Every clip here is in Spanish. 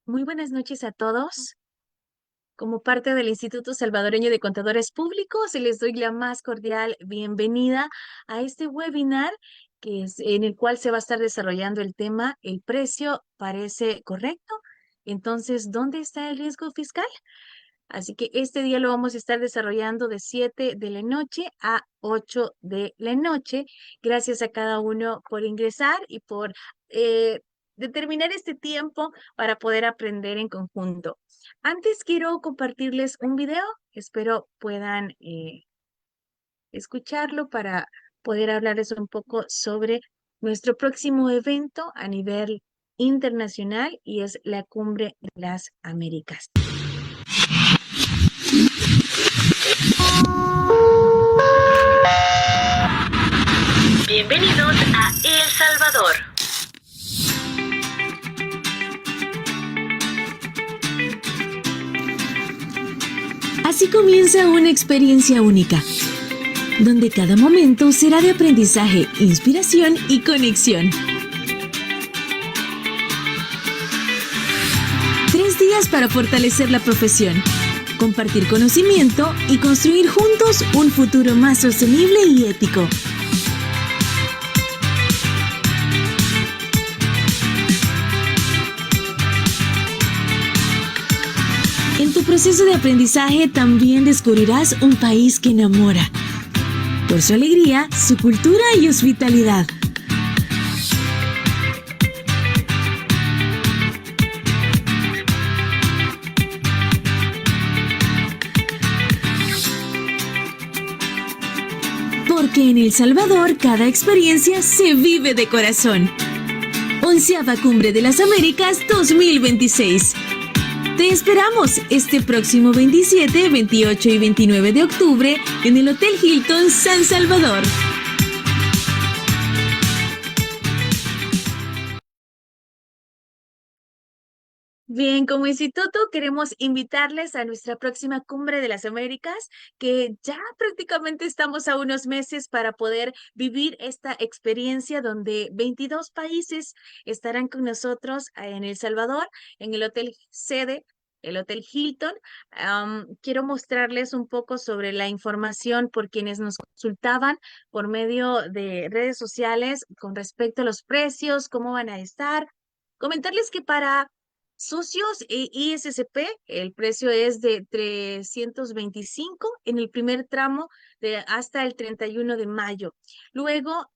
Muy buenas noches a todos. Como parte del Instituto Salvadoreño de Contadores Públicos, les doy la más cordial bienvenida a este webinar en el cual se va a estar desarrollando el tema ¿El precio parece correcto? Entonces, ¿dónde está el riesgo fiscal? Así que este día lo vamos a estar desarrollando de 7 de la noche a 8 de la noche. Gracias a cada uno por ingresar y por eh, determinar este tiempo para poder aprender en conjunto. Antes quiero compartirles un video. Espero puedan escucharlo para poder hablarles un poco sobre nuestro próximo evento a nivel internacional y es la Cumbre de las Américas. Bienvenidos a El Salvador. Así comienza una experiencia única, donde cada momento será de aprendizaje, inspiración y conexión. 3 días para fortalecer la profesión, compartir conocimiento y construir juntos un futuro más sostenible y ético. En tu proceso de aprendizaje también descubrirás un país que enamora, por su alegría, su cultura y hospitalidad. Porque en El Salvador cada experiencia se vive de corazón. 11ª Cumbre de las Américas 2026. Te esperamos este próximo 27, 28 y 29 de octubre en el Hotel Hilton San Salvador. Bien, como instituto queremos invitarles a nuestra próxima Cumbre de las Américas, que ya prácticamente estamos a unos meses para poder vivir esta experiencia donde 22 países estarán con nosotros en El Salvador, en el hotel sede, el Hotel Hilton. Quiero mostrarles un poco sobre la información por quienes nos consultaban por medio de redes sociales con respecto a los precios, cómo van a estar. Comentarles que para socios e ISCP, el precio es de 325 en el primer tramo hasta el 31 de mayo. Luego,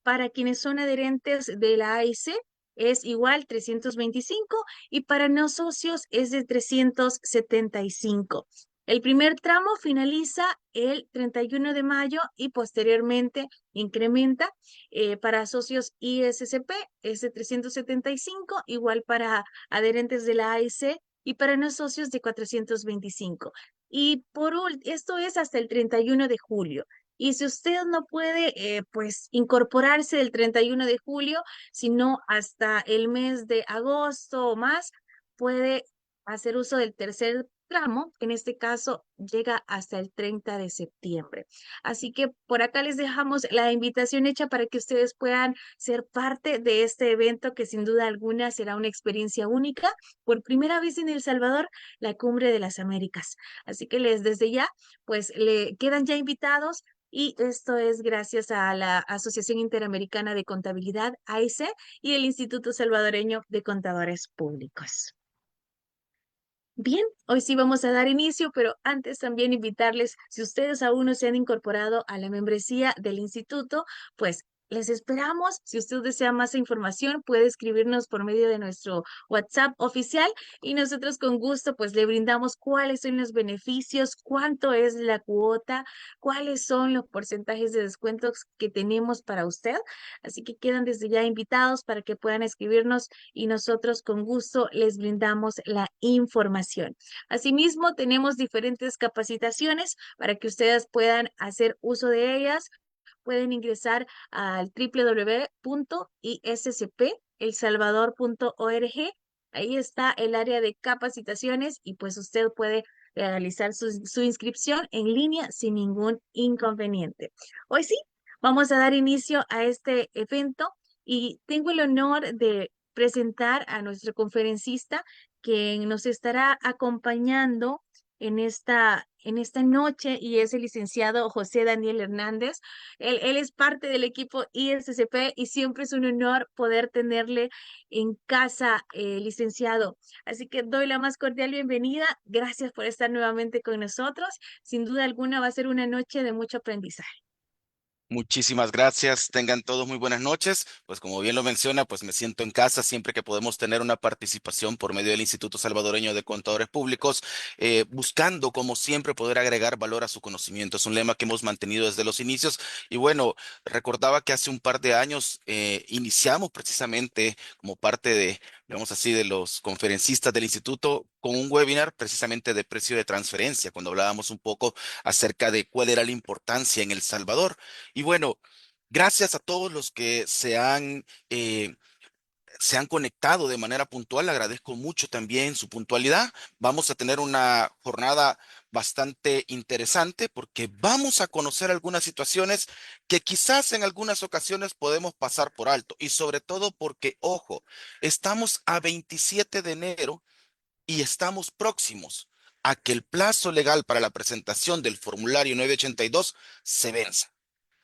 para quienes son adherentes de la AIC, es igual 325 y para no socios es de 375. El primer tramo finaliza el 31 de mayo y posteriormente incrementa. Para socios ISCP es de 375, igual para adherentes de la AIC y para no socios de 425. Y esto es hasta el 31 de julio. Y si usted no puede, pues, incorporarse el 31 de julio, sino hasta el mes de agosto o más, puede hacer uso del tercer tramo, que en este caso llega hasta el 30 de septiembre. Así que por acá les dejamos la invitación hecha para que ustedes puedan ser parte de este evento que sin duda alguna será una experiencia única. Por primera vez en El Salvador, la Cumbre de las Américas. Así que desde ya, pues le quedan ya invitados. Y esto es gracias a la Asociación Interamericana de Contabilidad, AIC, y el Instituto Salvadoreño de Contadores Públicos. Bien, hoy sí vamos a dar inicio, pero antes también invitarles, si ustedes aún no se han incorporado a la membresía del instituto, pues les esperamos. Si usted desea más información, puede escribirnos por medio de nuestro WhatsApp oficial y nosotros con gusto pues le brindamos cuáles son los beneficios, cuánto es la cuota, cuáles son los porcentajes de descuentos que tenemos para usted. Así que quedan desde ya invitados para que puedan escribirnos y nosotros con gusto les brindamos la información. Asimismo, tenemos diferentes capacitaciones para que ustedes puedan hacer uso de ellas. Pueden ingresar al www.iscpelsalvador.org. Ahí está el área de capacitaciones y pues usted puede realizar su inscripción en línea sin ningún inconveniente. Hoy sí, vamos a dar inicio a este evento y tengo el honor de presentar a nuestro conferencista que nos estará acompañando en esta noche y es el licenciado José Daniel Hernández. Él es parte del equipo ISCP y siempre es un honor poder tenerle en casa, licenciado. Así que doy la más cordial bienvenida. Gracias por estar nuevamente con nosotros. Sin duda alguna va a ser una noche de mucho aprendizaje. Muchísimas gracias. Tengan todos muy buenas noches. Pues como bien lo menciona, pues me siento en casa siempre que podemos tener una participación por medio del Instituto Salvadoreño de Contadores Públicos, buscando como siempre poder agregar valor a su conocimiento. Es un lema que hemos mantenido desde los inicios. Y bueno, recordaba que hace un par de años iniciamos precisamente como parte de, digamos así, de los conferencistas del instituto con un webinar precisamente de precio de transferencia, cuando hablábamos un poco acerca de cuál era la importancia en El Salvador. Y bueno, gracias a todos los que se han conectado de manera puntual. Agradezco mucho también su puntualidad. Vamos a tener una jornada bastante interesante porque vamos a conocer algunas situaciones que quizás en algunas ocasiones podemos pasar por alto. Y sobre todo porque, ojo, estamos a 27 de enero y estamos próximos a que el plazo legal para la presentación del formulario 982 se venza.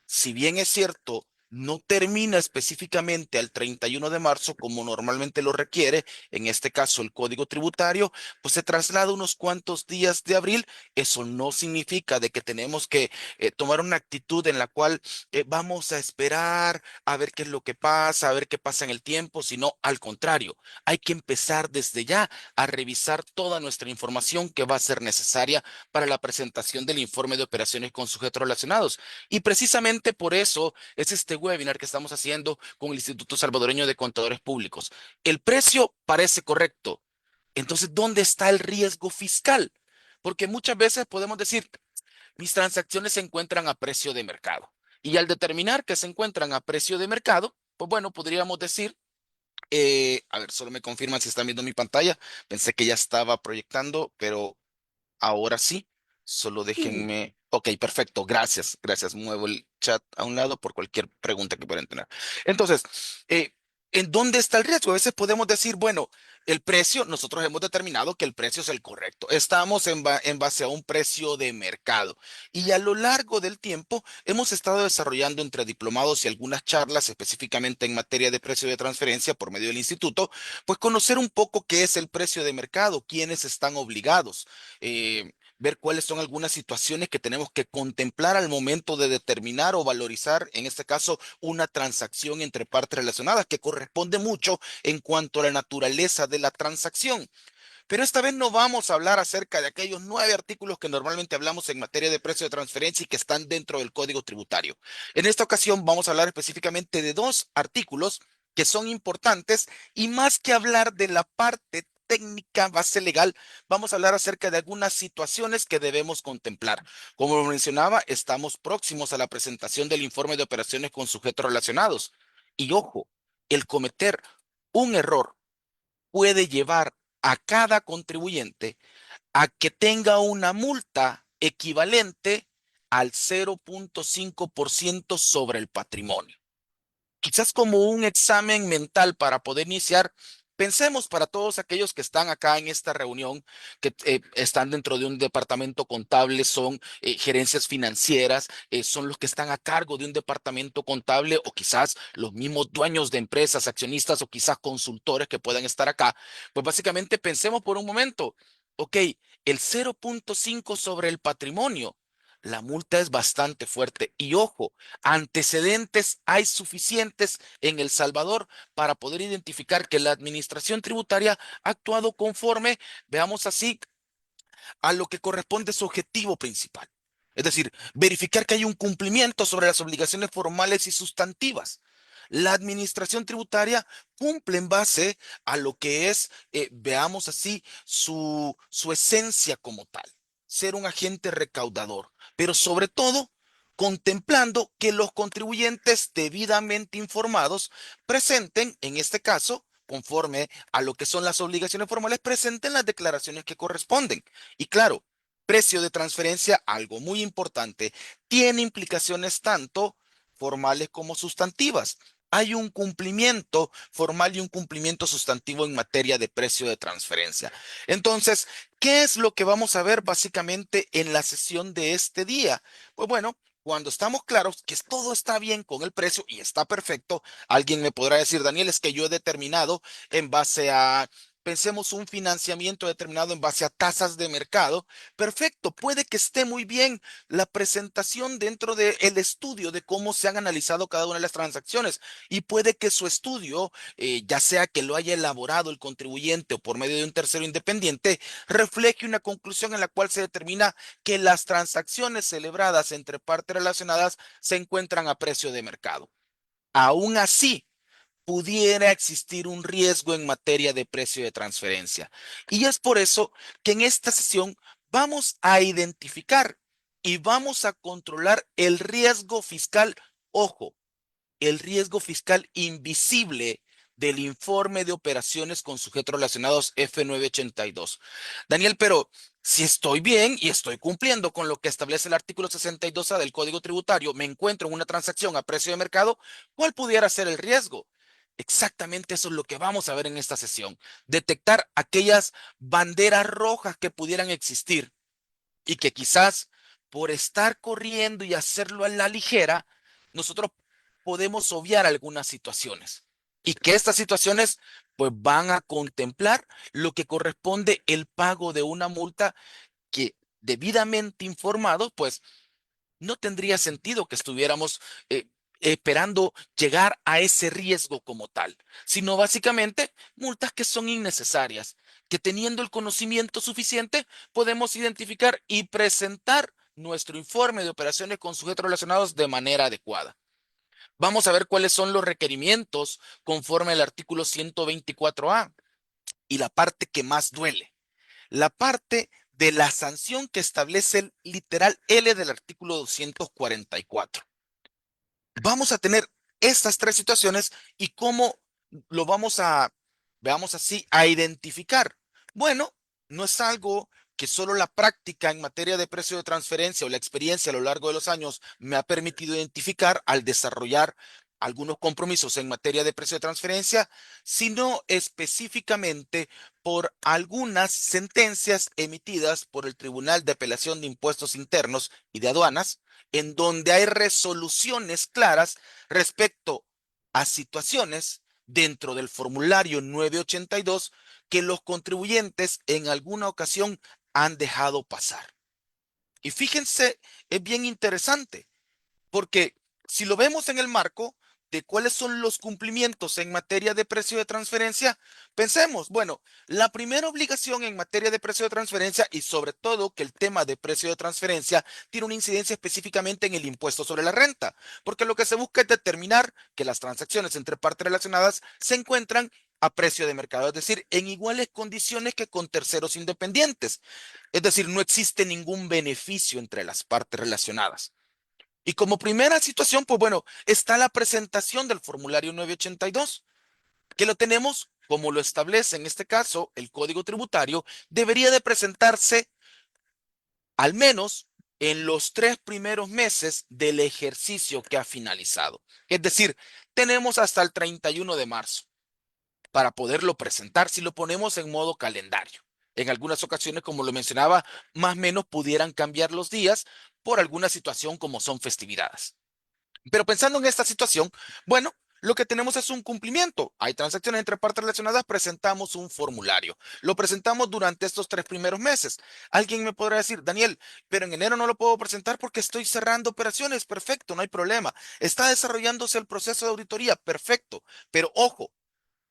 Si bien es cierto, no termina específicamente al 31 de marzo como normalmente lo requiere, en este caso el Código Tributario, pues se traslada unos cuantos días de abril. Eso no significa de que tenemos que tomar una actitud en la cual vamos a esperar a ver qué es lo que pasa, a ver qué pasa en el tiempo, sino al contrario, hay que empezar desde ya a revisar toda nuestra información que va a ser necesaria para la presentación del informe de operaciones con sujetos relacionados. Y precisamente por eso es este webinar que estamos haciendo con el Instituto Salvadoreño de Contadores Públicos. El precio parece correcto. Entonces, ¿dónde está el riesgo fiscal? Porque muchas veces podemos decir, mis transacciones se encuentran a precio de mercado. Y al determinar que se encuentran a precio de mercado, pues bueno, podríamos decir, a ver, solo me confirman si están viendo mi pantalla. Pensé que ya estaba proyectando, pero ahora sí, solo Sí. déjenme. Ok, perfecto, gracias, gracias. Muevo el chat a un lado por cualquier pregunta que puedan tener. Entonces, eh, ¿en dónde está el riesgo? A veces podemos decir, bueno, el precio, nosotros hemos determinado que el precio es el correcto. Estamos en base a un precio de mercado. Y a lo largo del tiempo hemos estado desarrollando entre diplomados y algunas charlas específicamente en materia de precio de transferencia por medio del instituto, pues conocer un poco qué es el precio de mercado, quiénes están obligados, ver cuáles son algunas situaciones que tenemos que contemplar al momento de determinar o valorizar, en este caso, una transacción entre partes relacionadas, que corresponde mucho en cuanto a la naturaleza de la transacción. Pero esta vez no vamos a hablar acerca de aquellos 9 artículos que normalmente hablamos en materia de precio de transferencia y que están dentro del Código Tributario. En esta ocasión vamos a hablar específicamente de 2 artículos que son importantes, y más que hablar de la parte técnica base legal, vamos a hablar acerca de algunas situaciones que debemos contemplar. Como lo mencionaba, estamos próximos a la presentación del informe de operaciones con sujetos relacionados. Y ojo, el cometer un error puede llevar a cada contribuyente a que tenga una multa equivalente al 0.5% sobre el patrimonio. Quizás como un examen mental para poder iniciar, pensemos para todos aquellos que están acá en esta reunión, que están dentro de un departamento contable, son gerencias financieras, son los que están a cargo de un departamento contable, o quizás los mismos dueños de empresas, accionistas, o quizás consultores que puedan estar acá. Pues básicamente pensemos por un momento, ok, el 0.5 sobre el patrimonio. La multa es bastante fuerte y ojo, antecedentes hay suficientes en El Salvador para poder identificar que la administración tributaria ha actuado conforme, veamos así, a lo que corresponde a su objetivo principal. Es decir, verificar que hay un cumplimiento sobre las obligaciones formales y sustantivas. La administración tributaria cumple en base a lo que es, veamos así, su esencia como tal, ser un agente recaudador, pero sobre todo contemplando que los contribuyentes debidamente informados presenten, en este caso, conforme a lo que son las obligaciones formales, presenten las declaraciones que corresponden. Y claro, precio de transferencia, algo muy importante, tiene implicaciones tanto formales como sustantivas. hay un cumplimiento formal y un cumplimiento sustantivo en materia de precio de transferencia. Entonces, ¿qué es lo que vamos a ver básicamente en la sesión de este día? Pues bueno, cuando estamos claros que todo está bien con el precio y está perfecto, alguien me podrá decir, Daniel, es que yo he determinado en base a, pensemos, un financiamiento determinado en base a tasas de mercado. Perfecto, puede que esté muy bien la presentación dentro del estudio de cómo se han analizado cada una de las transacciones y puede que su estudio, ya sea que lo haya elaborado el contribuyente o por medio de un tercero independiente, refleje una conclusión en la cual se determina que las transacciones celebradas entre partes relacionadas se encuentran a precio de mercado. Aún así, pudiera existir un riesgo en materia de precio de transferencia. Y es por eso que en esta sesión vamos a identificar y vamos a controlar el riesgo fiscal. Ojo, el riesgo fiscal invisible del informe de operaciones con sujetos relacionados F982. Daniel, pero si estoy bien y estoy cumpliendo con lo que establece el artículo 62A del Código Tributario, me encuentro en una transacción a precio de mercado, ¿cuál pudiera ser el riesgo? Exactamente eso es lo que vamos a ver en esta sesión. Detectar aquellas banderas rojas que pudieran existir y que quizás por estar corriendo y hacerlo a la ligera, nosotros podemos obviar algunas situaciones y que estas situaciones pues van a contemplar lo que corresponde el pago de una multa que debidamente informados pues no tendría sentido que estuviéramos esperando llegar a ese riesgo como tal, sino básicamente multas que son innecesarias, que teniendo el conocimiento suficiente podemos identificar y presentar nuestro informe de operaciones con sujetos relacionados de manera adecuada. Vamos a ver cuáles son los requerimientos conforme al artículo 124A y la parte que más duele, la parte de la sanción que establece el literal L del artículo 244. Vamos a tener estas tres situaciones y cómo lo vamos a, veamos así, a identificar. Bueno, no es algo que solo la práctica en materia de precio de transferencia o la experiencia a lo largo de los años me ha permitido identificar al desarrollar algunos compromisos en materia de precio de transferencia, sino específicamente por algunas sentencias emitidas por el Tribunal de Apelación de Impuestos Internos y de Aduanas en donde hay resoluciones claras respecto a situaciones dentro del formulario 982 que los contribuyentes en alguna ocasión han dejado pasar. Y fíjense, es bien interesante. Porque si lo vemos en el marco de cuáles son los cumplimientos en materia de precio de transferencia, pensemos, bueno, la primera obligación en materia de precio de transferencia y sobre todo que el tema de precio de transferencia tiene una incidencia específicamente en el impuesto sobre la renta, porque lo que se busca es determinar que las transacciones entre partes relacionadas se encuentran a precio de mercado, es decir, en iguales condiciones que con terceros independientes. Es decir, no existe ningún beneficio entre las partes relacionadas. Y como primera situación, pues bueno, está la presentación del formulario 982, que lo tenemos, como lo establece en este caso el Código Tributario, debería de presentarse al menos en los 3 primeros meses del ejercicio que ha finalizado. Es decir, tenemos hasta el 31 de marzo para poderlo presentar si lo ponemos en modo calendario. En algunas ocasiones, como lo mencionaba, más o menos pudieran cambiar los días por alguna situación como son festividades. Pero pensando en esta situación, bueno, lo que tenemos es un cumplimiento. Hay transacciones entre partes relacionadas, presentamos un formulario. Lo presentamos durante estos 3 primeros meses. Alguien me podrá decir, Daniel, pero en enero no lo puedo presentar porque estoy cerrando operaciones. Perfecto, no hay problema. Está desarrollándose el proceso de auditoría. Perfecto. Pero ojo,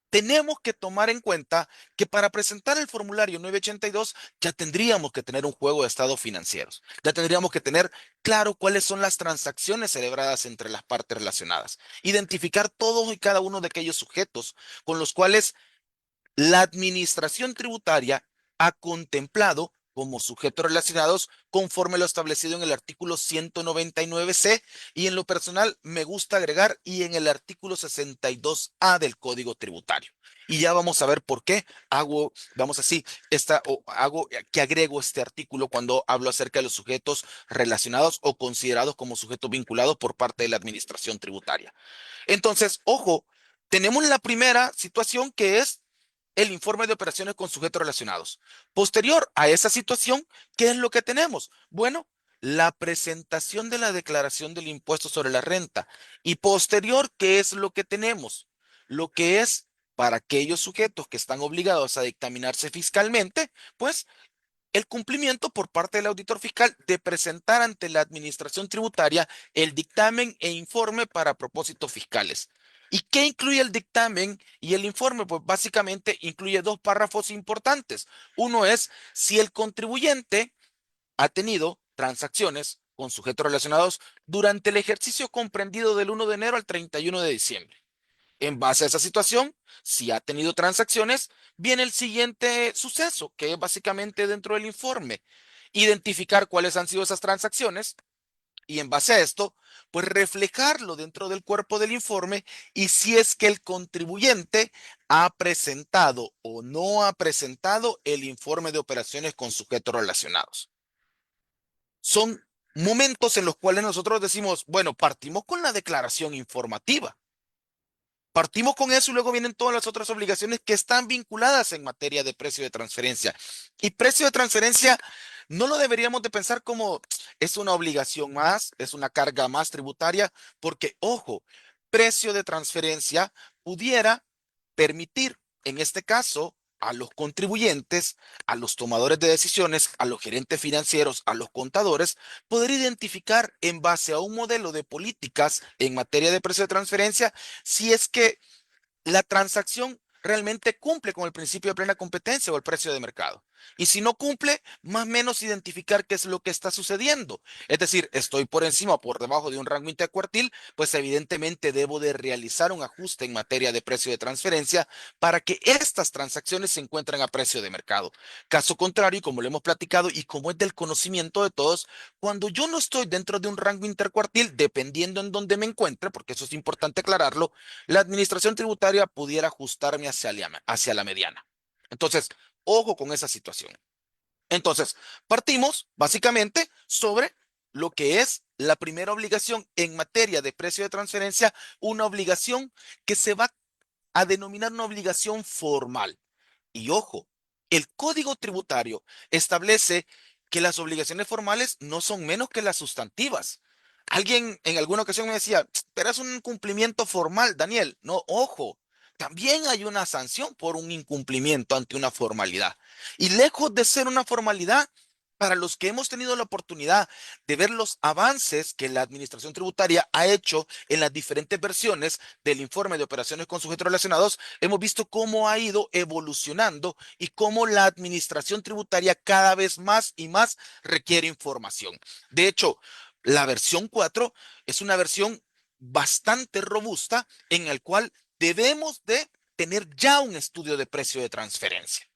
tenemos que tomar en cuenta que para presentar el formulario 982 ya tendríamos que tener un juego de estados financieros. Ya tendríamos que tener claro cuáles son las transacciones celebradas entre las partes relacionadas. Identificar todos y cada uno de aquellos sujetos con los cuales la administración tributaria ha contemplado como sujetos relacionados conforme lo establecido en el artículo 199C y en lo personal me gusta agregar y en el artículo 62A del Código Tributario. Y ya vamos a ver por qué hago, vamos así, o hago que agrego este artículo cuando hablo acerca de los sujetos relacionados o considerados como sujetos vinculados por parte de la administración tributaria. Entonces, ojo, tenemos la primera situación que es el informe de operaciones con sujetos relacionados. Posterior a esa situación, ¿qué es lo que tenemos? Bueno, la presentación de la declaración del impuesto sobre la renta. Y posterior, ¿qué es lo que tenemos? Lo que es para aquellos sujetos que están obligados a dictaminarse fiscalmente, pues el cumplimiento por parte del auditor fiscal de presentar ante la administración tributaria el dictamen e informe para propósitos fiscales. ¿Y qué incluye el dictamen y el informe? Pues básicamente incluye dos párrafos importantes. Uno es si el contribuyente ha tenido transacciones con sujetos relacionados durante el ejercicio comprendido del 1 de enero al 31 de diciembre. En base a esa situación, si ha tenido transacciones, viene el siguiente suceso, que es básicamente dentro del informe, identificar cuáles han sido esas transacciones y en base a esto, pues reflejarlo dentro del cuerpo del informe y si es que el contribuyente ha presentado o no ha presentado el informe de operaciones con sujetos relacionados. Son momentos en los cuales nosotros decimos, bueno, partimos con la declaración informativa. Partimos con eso y luego vienen todas las otras obligaciones que están vinculadas en materia de precio de transferencia. Y precio de transferencia no lo deberíamos de pensar como es una obligación más, es una carga más tributaria, porque, ojo, precio de transferencia pudiera permitir, en este caso, a los contribuyentes, a los tomadores de decisiones, a los gerentes financieros, a los contadores, poder identificar en base a un modelo de políticas en materia de precio de transferencia si es que la transacción realmente cumple con el principio de plena competencia o el precio de mercado. Y si no cumple, más o menos identificar qué es lo que está sucediendo. Es decir, estoy por encima o por debajo de un rango intercuartil, pues evidentemente debo de realizar un ajuste en materia de precio de transferencia para que estas transacciones se encuentren a precio de mercado. Caso contrario, como lo hemos platicado y como es del conocimiento de todos, cuando yo no estoy dentro de un rango intercuartil, dependiendo en dónde me encuentre, porque eso es importante aclararlo, la administración tributaria pudiera ajustarme hacia la mediana. Entonces, ojo con esa situación. Entonces, partimos básicamente sobre lo que es la primera obligación en materia de precio de transferencia, una obligación que se va a denominar una obligación formal. Y ojo, el Código Tributario establece que las obligaciones formales no son menos que las sustantivas. Alguien en alguna ocasión me decía, pero es un incumplimiento formal, Daniel. No, ojo, también hay una sanción por un incumplimiento ante una formalidad. Y lejos de ser una formalidad, para los que hemos tenido la oportunidad de ver los avances que la Administración Tributaria ha hecho en las diferentes versiones del informe de operaciones con sujetos relacionados, hemos visto cómo ha ido evolucionando y cómo la Administración Tributaria cada vez más y más requiere información. De hecho, la versión 4 es una versión bastante robusta en el cual debemos de tener ya un estudio de precio de transferencia.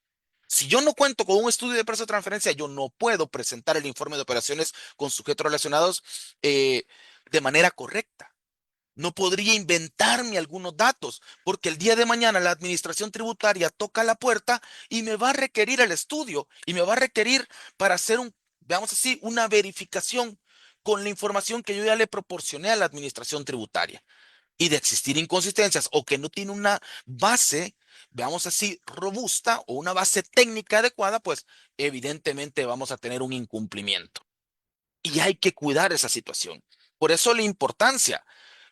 Si yo no cuento con un estudio de precio de transferencia, yo no puedo presentar el informe de operaciones con sujetos relacionados de manera correcta. No podría inventarme algunos datos, porque el día de mañana la administración tributaria toca la puerta y me va a requerir el estudio y me va a requerir para hacer veamos así, una verificación con la información que yo ya le proporcioné a la administración tributaria y de existir inconsistencias o que no tiene una base, veamos así, robusta o una base técnica adecuada, pues evidentemente vamos a tener un incumplimiento. Y hay que cuidar esa situación. Por eso la importancia.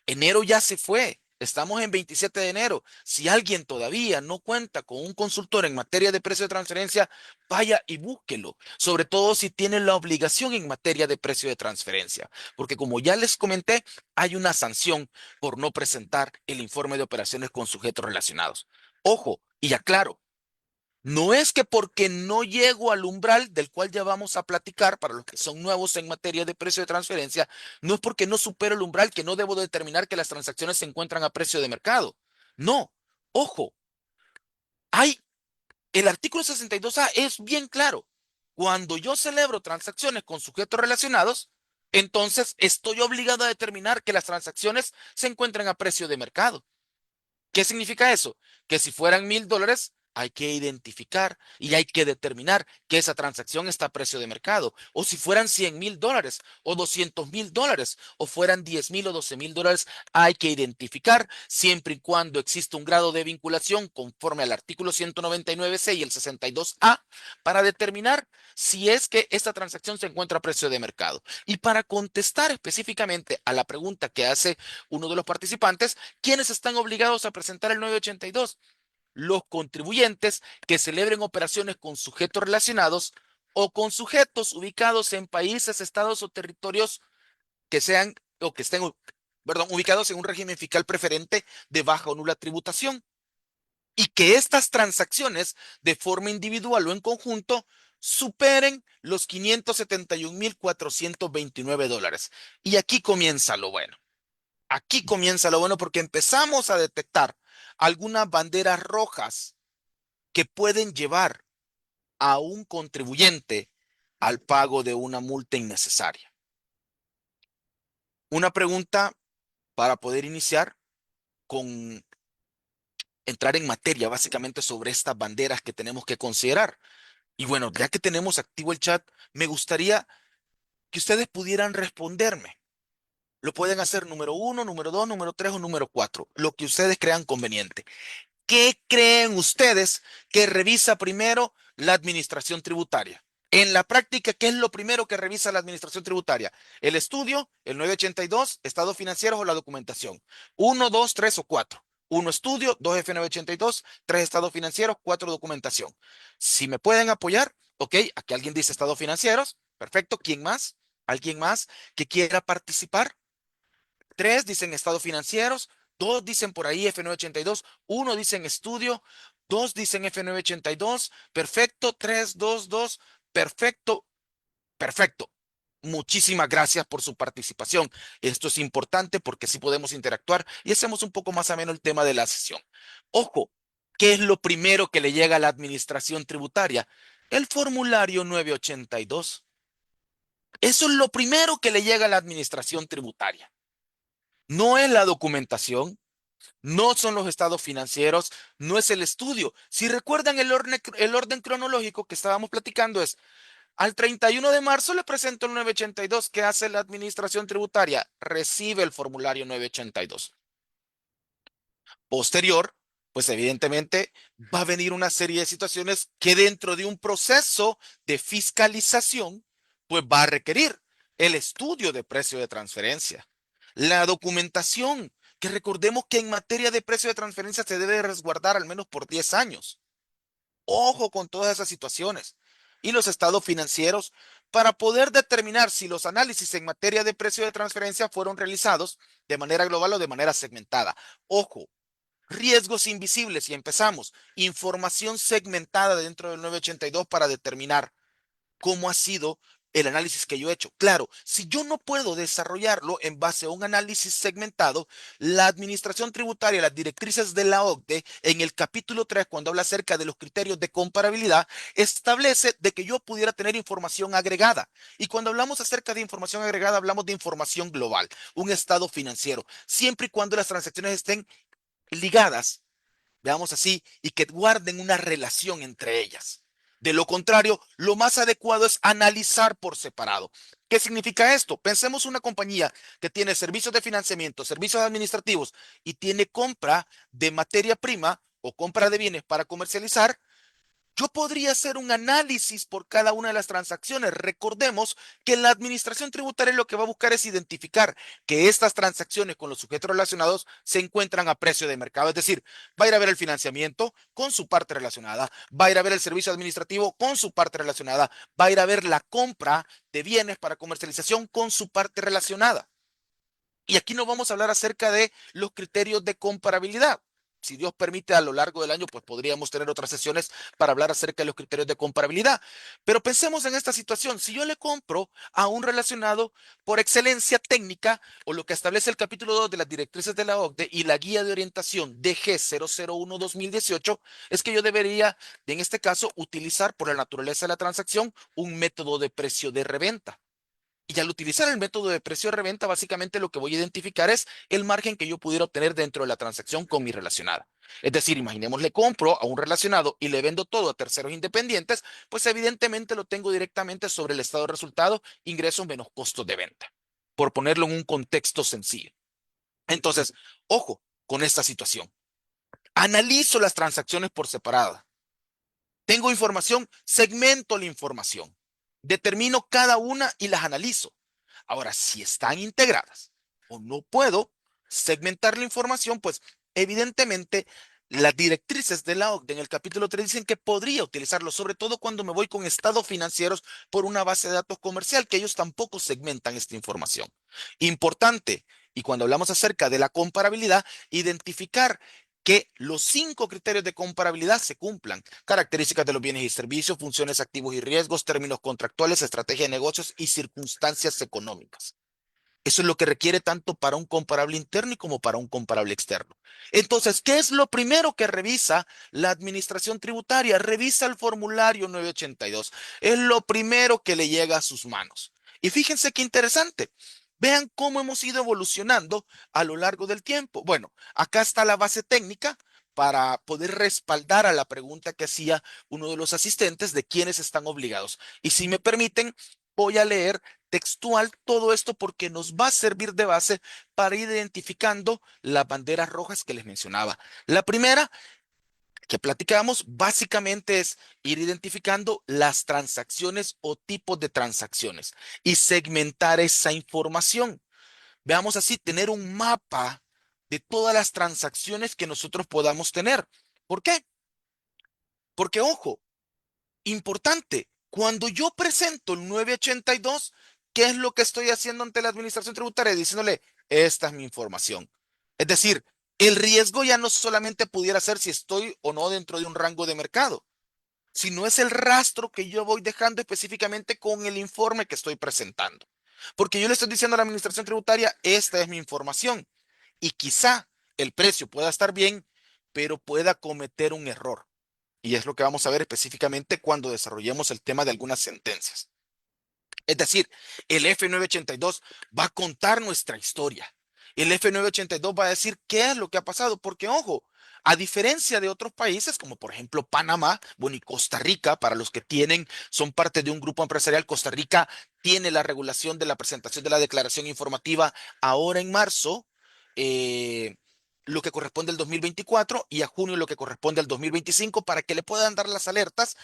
Enero ya se fue. Estamos en 27 de enero. Si alguien todavía no cuenta con un consultor en materia de precio de transferencia, vaya y búsquelo. Sobre todo si tiene la obligación en materia de precio de transferencia. Porque como ya les comenté, hay una sanción por no presentar el informe de operaciones con sujetos relacionados. Ojo, y aclaro, no es que porque no llego al umbral del cual ya vamos a platicar para los que son nuevos en materia de precio de transferencia, no es porque no supero el umbral que no debo determinar que las transacciones se encuentran a precio de mercado. No, ojo, hay el artículo 62A es bien claro. Cuando yo celebro transacciones con sujetos relacionados, entonces estoy obligado a determinar que las transacciones se encuentran a precio de mercado. ¿Qué significa eso? Que si fueran $1,000, hay que identificar y hay que determinar que esa transacción está a precio de mercado. O si fueran $100,000 o $200,000 o fueran 10,000 o $12,000, hay que identificar siempre y cuando exista un grado de vinculación conforme al artículo 199C y el 62A para determinar si es que esta transacción se encuentra a precio de mercado. Y para contestar específicamente a la pregunta que hace uno de los participantes, ¿quiénes están obligados a presentar el 982? Los contribuyentes que celebren operaciones con sujetos relacionados o con sujetos ubicados en países, estados o territorios que sean o que estén, perdón, ubicados en un régimen fiscal preferente de baja o nula tributación y que estas transacciones de forma individual o en conjunto superen los $571,429. Y aquí comienza lo bueno. Aquí comienza lo bueno porque empezamos a detectar algunas banderas rojas que pueden llevar a un contribuyente al pago de una multa innecesaria. Una pregunta para poder iniciar con entrar en materia básicamente sobre estas banderas que tenemos que considerar. Y bueno, ya que tenemos activo el chat, me gustaría que ustedes pudieran responderme. Lo pueden hacer número uno, número dos, número tres o número cuatro, lo que ustedes crean conveniente. ¿Qué creen ustedes que revisa primero la administración tributaria? En la práctica, ¿qué es lo primero que revisa la administración tributaria? El estudio, el 982, estados financieros o la documentación. Uno, dos, tres o cuatro. Uno estudio, dos F982, tres estados financieros, cuatro documentación. Si me pueden apoyar, ok, aquí alguien dice estados financieros, perfecto. ¿Quién más? ¿Alguien más que quiera participar? Tres dicen estados financieros, dos dicen por ahí F982, uno dicen estudio, dos dicen F982, perfecto, tres, dos, dos, perfecto, perfecto. Muchísimas gracias por su participación. Esto es importante porque así podemos interactuar y hacemos un poco más ameno el tema de la sesión. Ojo, ¿qué es lo primero que le llega a la administración tributaria? El formulario 982. Eso es lo primero que le llega a la administración tributaria. No es la documentación, no son los estados financieros, no es el estudio. Si recuerdan el orden cronológico que estábamos platicando es, al 31 de marzo le presento el 982. ¿Qué hace la administración tributaria? Recibe el formulario 982. Posterior, pues evidentemente va a venir una serie de situaciones que dentro de un proceso de fiscalización, pues va a requerir el estudio de precio de transferencia, la documentación, que recordemos que en materia de precio de transferencia se debe resguardar al menos por 10 años. Ojo con todas esas situaciones. Y los estados financieros para poder determinar si los análisis en materia de precio de transferencia fueron realizados de manera global o de manera segmentada. Ojo, riesgos invisibles y empezamos. Información segmentada dentro del 982 para determinar cómo ha sido el análisis que yo he hecho. Claro, si yo no puedo desarrollarlo en base a un análisis segmentado, la administración tributaria, las directrices de la OCDE, en el capítulo 3, cuando habla acerca de los criterios de comparabilidad, establece de que yo pudiera tener información agregada. Y cuando hablamos acerca de información agregada, hablamos de información global, un estado financiero, siempre y cuando las transacciones estén ligadas, veamos así, y que guarden una relación entre ellas. De lo contrario, lo más adecuado es analizar por separado. ¿Qué significa esto? Pensemos una compañía que tiene servicios de financiamiento, servicios administrativos y tiene compra de materia prima o compra de bienes para comercializar. Yo podría hacer un análisis por cada una de las transacciones. Recordemos que la administración tributaria lo que va a buscar es identificar que estas transacciones con los sujetos relacionados se encuentran a precio de mercado. Es decir, va a ir a ver el financiamiento con su parte relacionada, va a ir a ver el servicio administrativo con su parte relacionada, va a ir a ver la compra de bienes para comercialización con su parte relacionada. Y aquí no vamos a hablar acerca de los criterios de comparabilidad. si Dios permite, a lo largo del año, pues podríamos tener otras sesiones para hablar acerca de los criterios de comparabilidad. Pero pensemos en esta situación. Si yo le compro a un relacionado por excelencia técnica o lo que establece el capítulo 2 de las directrices de la OCDE y la guía de orientación DG 001-2018, es que yo debería, en este caso, utilizar por la naturaleza de la transacción un método de precio de reventa. Y al utilizar el método de precio de reventa, básicamente lo que voy a identificar es el margen que yo pudiera obtener dentro de la transacción con mi relacionada. Es decir, imaginemos, le compro a un relacionado y le vendo todo a terceros independientes, pues evidentemente lo tengo directamente sobre el estado de resultado, ingresos menos costos de venta, por ponerlo en un contexto sencillo. Entonces, ojo con esta situación. Analizo las transacciones por separada. Tengo información, segmento la información, determino cada una y las analizo. Ahora, si están integradas o no puedo segmentar la información, pues evidentemente las directrices de la OCDE en el capítulo 3 dicen que podría utilizarlo, sobre todo cuando me voy con estados financieros por una base de datos comercial, que ellos tampoco segmentan esta información. Importante, y cuando hablamos acerca de la comparabilidad, identificar que los 5 criterios de comparabilidad se cumplan: características de los bienes y servicios, funciones, activos y riesgos, términos contractuales, estrategia de negocios y circunstancias económicas. Eso es lo que requiere tanto para un comparable interno y como para un comparable externo. Entonces, ¿qué es lo primero que revisa la administración tributaria? Revisa el formulario 982. Es lo primero que le llega a sus manos. Y fíjense qué interesante. Vean cómo hemos ido evolucionando a lo largo del tiempo. Bueno, acá está la base técnica para poder respaldar a la pregunta que hacía uno de los asistentes de quiénes están obligados. Y si me permiten, voy a leer textual todo esto porque nos va a servir de base para ir identificando las banderas rojas que les mencionaba. La primera que platicamos básicamente es ir identificando las transacciones o tipos de transacciones y segmentar esa información. Veamos así, tener un mapa de todas las transacciones que nosotros podamos tener. ¿Por qué? Porque, ojo, importante, cuando yo presento el 982, ¿qué es lo que estoy haciendo ante la administración tributaria? Diciéndole, esta es mi información. Es decir, el riesgo ya no solamente pudiera ser si estoy o no dentro de un rango de mercado, sino es el rastro que yo voy dejando específicamente con el informe que estoy presentando. Porque yo le estoy diciendo a la administración tributaria, esta es mi información. Y quizá el precio pueda estar bien, pero pueda cometer un error. Y es lo que vamos a ver específicamente cuando desarrollemos el tema de algunas sentencias. Es decir, el F982 va a contar nuestra historia. El F982 va a decir qué es lo que ha pasado, porque ojo, a diferencia de otros países como por ejemplo Panamá, bueno, y Costa Rica, para los que son parte de un grupo empresarial, Costa Rica tiene la regulación de la presentación de la declaración informativa ahora en marzo, eh, lo que corresponde al 2024 y a junio lo que corresponde al 2025 para que le puedan dar las alertas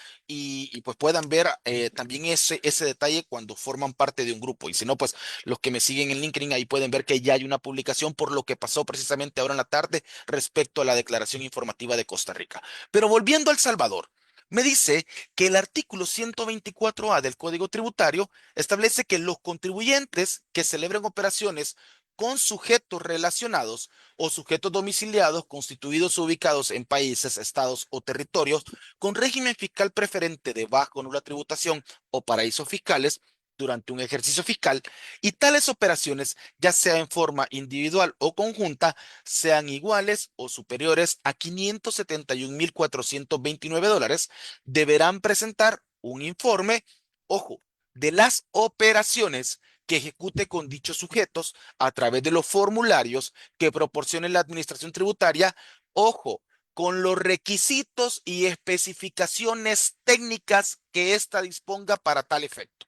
pues puedan ver también ese detalle cuando forman parte de un grupo. Y si no, pues los que me siguen en LinkedIn ahí pueden ver que ya hay una publicación por lo que pasó precisamente ahora en la tarde respecto a la declaración informativa de Costa Rica. Pero volviendo a El Salvador. Me dice que el artículo 124A del Código Tributario establece que los contribuyentes que celebren operaciones con sujetos relacionados o sujetos domiciliados constituidos o ubicados en países, estados o territorios con régimen fiscal preferente de baja o nula tributación o paraísos fiscales durante un ejercicio fiscal y tales operaciones, ya sea en forma individual o conjunta, sean iguales o superiores a $571,429, deberán presentar un informe, ojo, de las operaciones que ejecute con dichos sujetos a través de los formularios que proporcione la administración tributaria, ojo, con los requisitos y especificaciones técnicas que ésta disponga para tal efecto.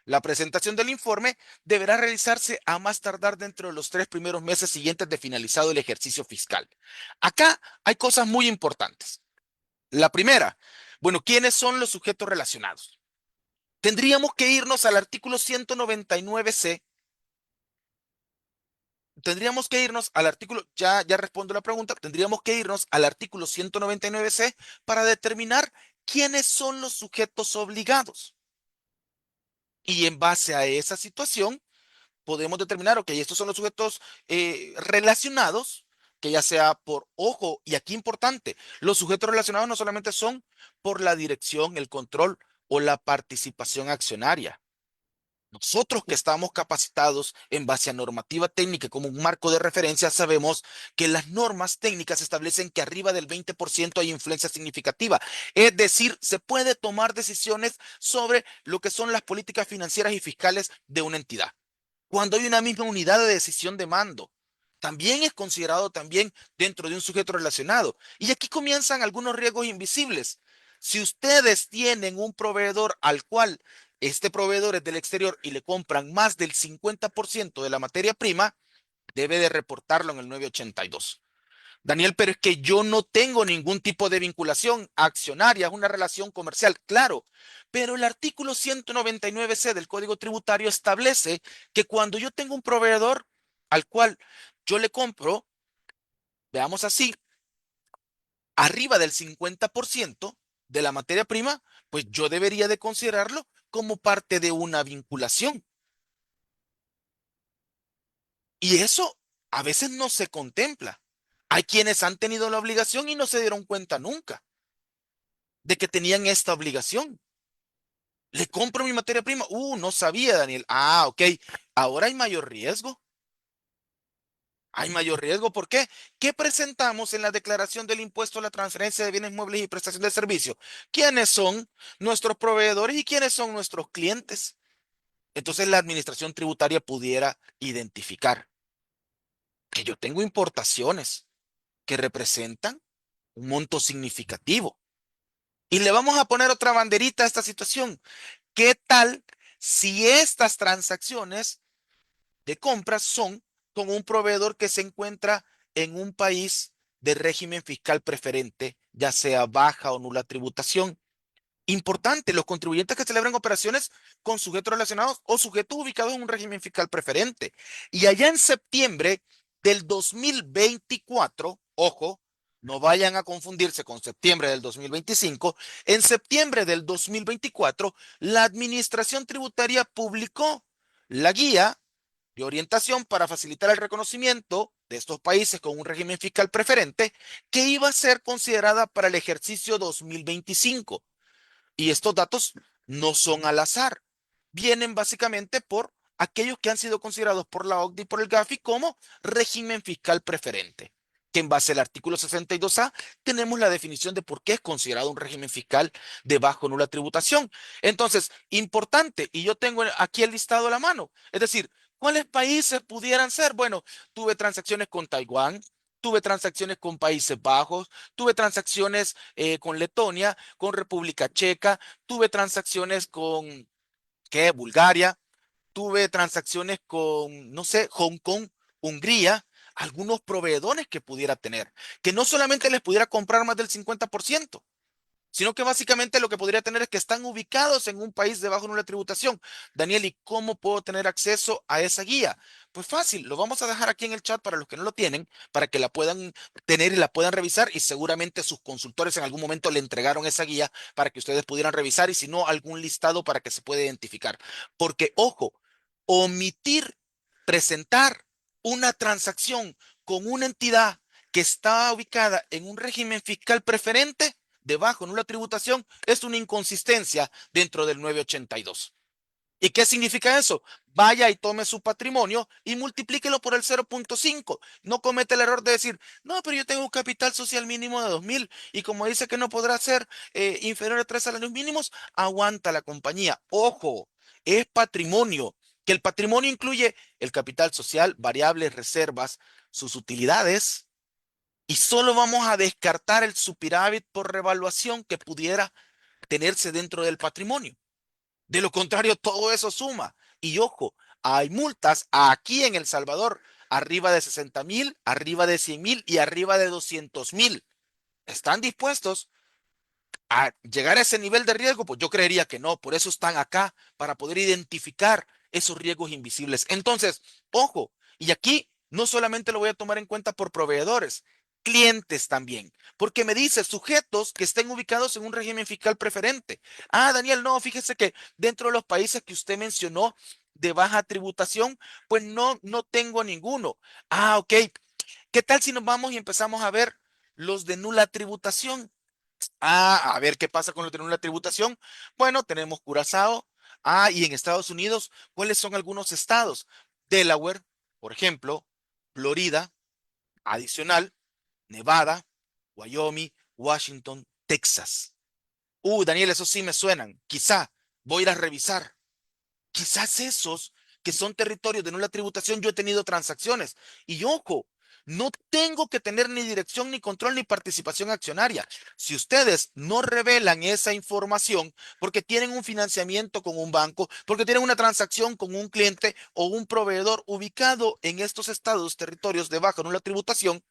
La presentación del informe deberá realizarse a más tardar dentro de los 3 primeros meses siguientes de finalizado el ejercicio fiscal. Acá hay cosas muy importantes. La primera, bueno, ¿quiénes son los sujetos relacionados? Tendríamos que irnos al artículo 199C. Tendríamos que irnos al artículo, ya respondo la pregunta, tendríamos que irnos al artículo 199C para determinar quiénes son los sujetos obligados. Y en base a esa situación, podemos determinar, ok, estos son los sujetos relacionados, que ya sea por ojo, y aquí importante, los sujetos relacionados no solamente son por la dirección, el control o la participación accionaria. Nosotros que estamos capacitados en base a normativa técnica como un marco de referencia, sabemos que las normas técnicas establecen que arriba del 20% hay influencia significativa. Es decir, se puede tomar decisiones sobre lo que son las políticas financieras y fiscales de una entidad. Cuando hay una misma unidad de decisión de mando, también es considerado también dentro de un sujeto relacionado. Y aquí comienzan algunos riesgos invisibles. Si ustedes tienen un proveedor al cual este proveedor es del exterior y le compran más del 50% de la materia prima, debe de reportarlo en el 982. Daniel, pero es que yo no tengo ningún tipo de vinculación accionaria, es una relación comercial, claro, pero el artículo 199C del Código Tributario establece que cuando yo tengo un proveedor al cual yo le compro, veamos así, arriba del 50% de la materia prima, pues yo debería de considerarlo como parte de una vinculación. Y eso a veces no se contempla. Hay quienes han tenido la obligación y no se dieron cuenta nunca de que tenían esta obligación. Le compro mi materia prima. No sabía, Daniel. Ah, ok. Ahora hay mayor riesgo. Hay mayor riesgo. ¿Por qué? ¿Qué presentamos en la declaración del impuesto a la transferencia de bienes muebles y prestación de servicios? ¿Quiénes son nuestros proveedores y quiénes son nuestros clientes? Entonces la administración tributaria pudiera identificar que yo tengo importaciones que representan un monto significativo. Y le vamos a poner otra banderita a esta situación. ¿Qué tal si estas transacciones de compras son con un proveedor que se encuentra en un país de régimen fiscal preferente, ya sea baja o nula tributación? Importante, los contribuyentes que celebran operaciones con sujetos relacionados o sujetos ubicados en un régimen fiscal preferente. Y allá en septiembre del 2024, ojo, no vayan a confundirse con septiembre del 2025, en septiembre del 2024, la Administración Tributaria publicó la guía de orientación para facilitar el reconocimiento de estos países con un régimen fiscal preferente que iba a ser considerada para el ejercicio 2025. Y estos datos no son al azar, vienen básicamente por aquellos que han sido considerados por la OCDE y por el GAFI como régimen fiscal preferente, que en base al artículo 62A tenemos la definición de por qué es considerado un régimen fiscal de bajo o nula tributación. Entonces, importante, y yo tengo aquí el listado a la mano, es decir, ¿cuáles países pudieran ser? Bueno, tuve transacciones con Taiwán. Tuve transacciones con Países Bajos, tuve transacciones con Letonia, con República Checa, tuve transacciones con, ¿qué? Bulgaria, tuve transacciones con, no sé, Hong Kong, Hungría, algunos proveedores que pudiera tener, que no solamente les pudiera comprar más del 50%, sino que básicamente lo que podría tener es que están ubicados en un país de bajo nula tributación. Daniel, ¿y cómo puedo tener acceso a esa guía? Pues fácil, lo vamos a dejar aquí en el chat para los que no lo tienen, para que la puedan tener y la puedan revisar y seguramente sus consultores en algún momento le entregaron esa guía para que ustedes pudieran revisar y si no, algún listado para que se pueda identificar. Porque, ojo, omitir, presentar una transacción con una entidad que está ubicada en un régimen fiscal preferente debajo en una tributación es una inconsistencia dentro del 982. ¿Y qué significa eso? Vaya y tome su patrimonio y multiplíquelo por el 0.5. No comete el error de decir, no, pero yo tengo un capital social mínimo de 2.000 y como dice que no podrá ser inferior a 3 salarios mínimos, aguanta la compañía. Ojo, es patrimonio, que el patrimonio incluye el capital social, variables, reservas, sus utilidades, y solo vamos a descartar el superávit por revaluación que pudiera tenerse dentro del patrimonio. De lo contrario, todo eso suma. Y ojo, hay multas aquí en El Salvador arriba de 60.000, arriba de 100.000 y arriba de 200.000. ¿Están dispuestos a llegar a ese nivel de riesgo? Pues yo creería que no. Por eso están acá, para poder identificar esos riesgos invisibles. Entonces, ojo, y aquí no solamente lo voy a tomar en cuenta por proveedores, clientes también, porque me dice sujetos que estén ubicados en un régimen fiscal preferente. Ah, Daniel, no, fíjese que dentro de los países que usted mencionó de baja tributación, pues no tengo ninguno. Ah, ok. ¿Qué tal si nos vamos y empezamos a ver los de nula tributación? Ah, a ver qué pasa con los de nula tributación. Bueno, tenemos Curazao. Ah, y en Estados Unidos, ¿cuáles son algunos estados? Delaware, por ejemplo, Florida, adicional, Nevada, Wyoming, Washington, Texas. Daniel, esos sí me suenan. Quizá voy a ir a revisar. Quizás esos que son territorios de nula tributación, yo he tenido transacciones. Y ojo, no tengo que tener ni dirección, ni control, ni participación accionaria. Si ustedes no revelan esa información porque tienen un financiamiento con un banco, porque tienen una transacción con un cliente o un proveedor ubicado en estos estados, territorios de baja nula tributación,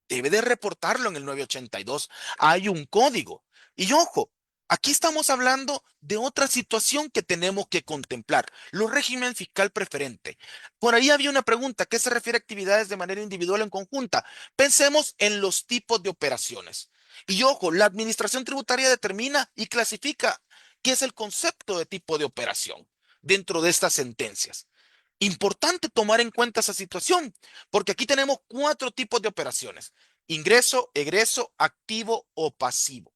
debe de reportarlo en el 982. Hay un código. Y ojo, aquí estamos hablando de otra situación que tenemos que contemplar, los régimen fiscal preferente. Por ahí había una pregunta, ¿qué se refiere a actividades de manera individual o en conjunta? Pensemos en los tipos de operaciones. Y ojo, la administración tributaria determina y clasifica qué es el concepto de tipo de operación dentro de estas sentencias. Importante tomar en cuenta esa situación, porque aquí tenemos cuatro tipos de operaciones: ingreso, egreso, activo o pasivo.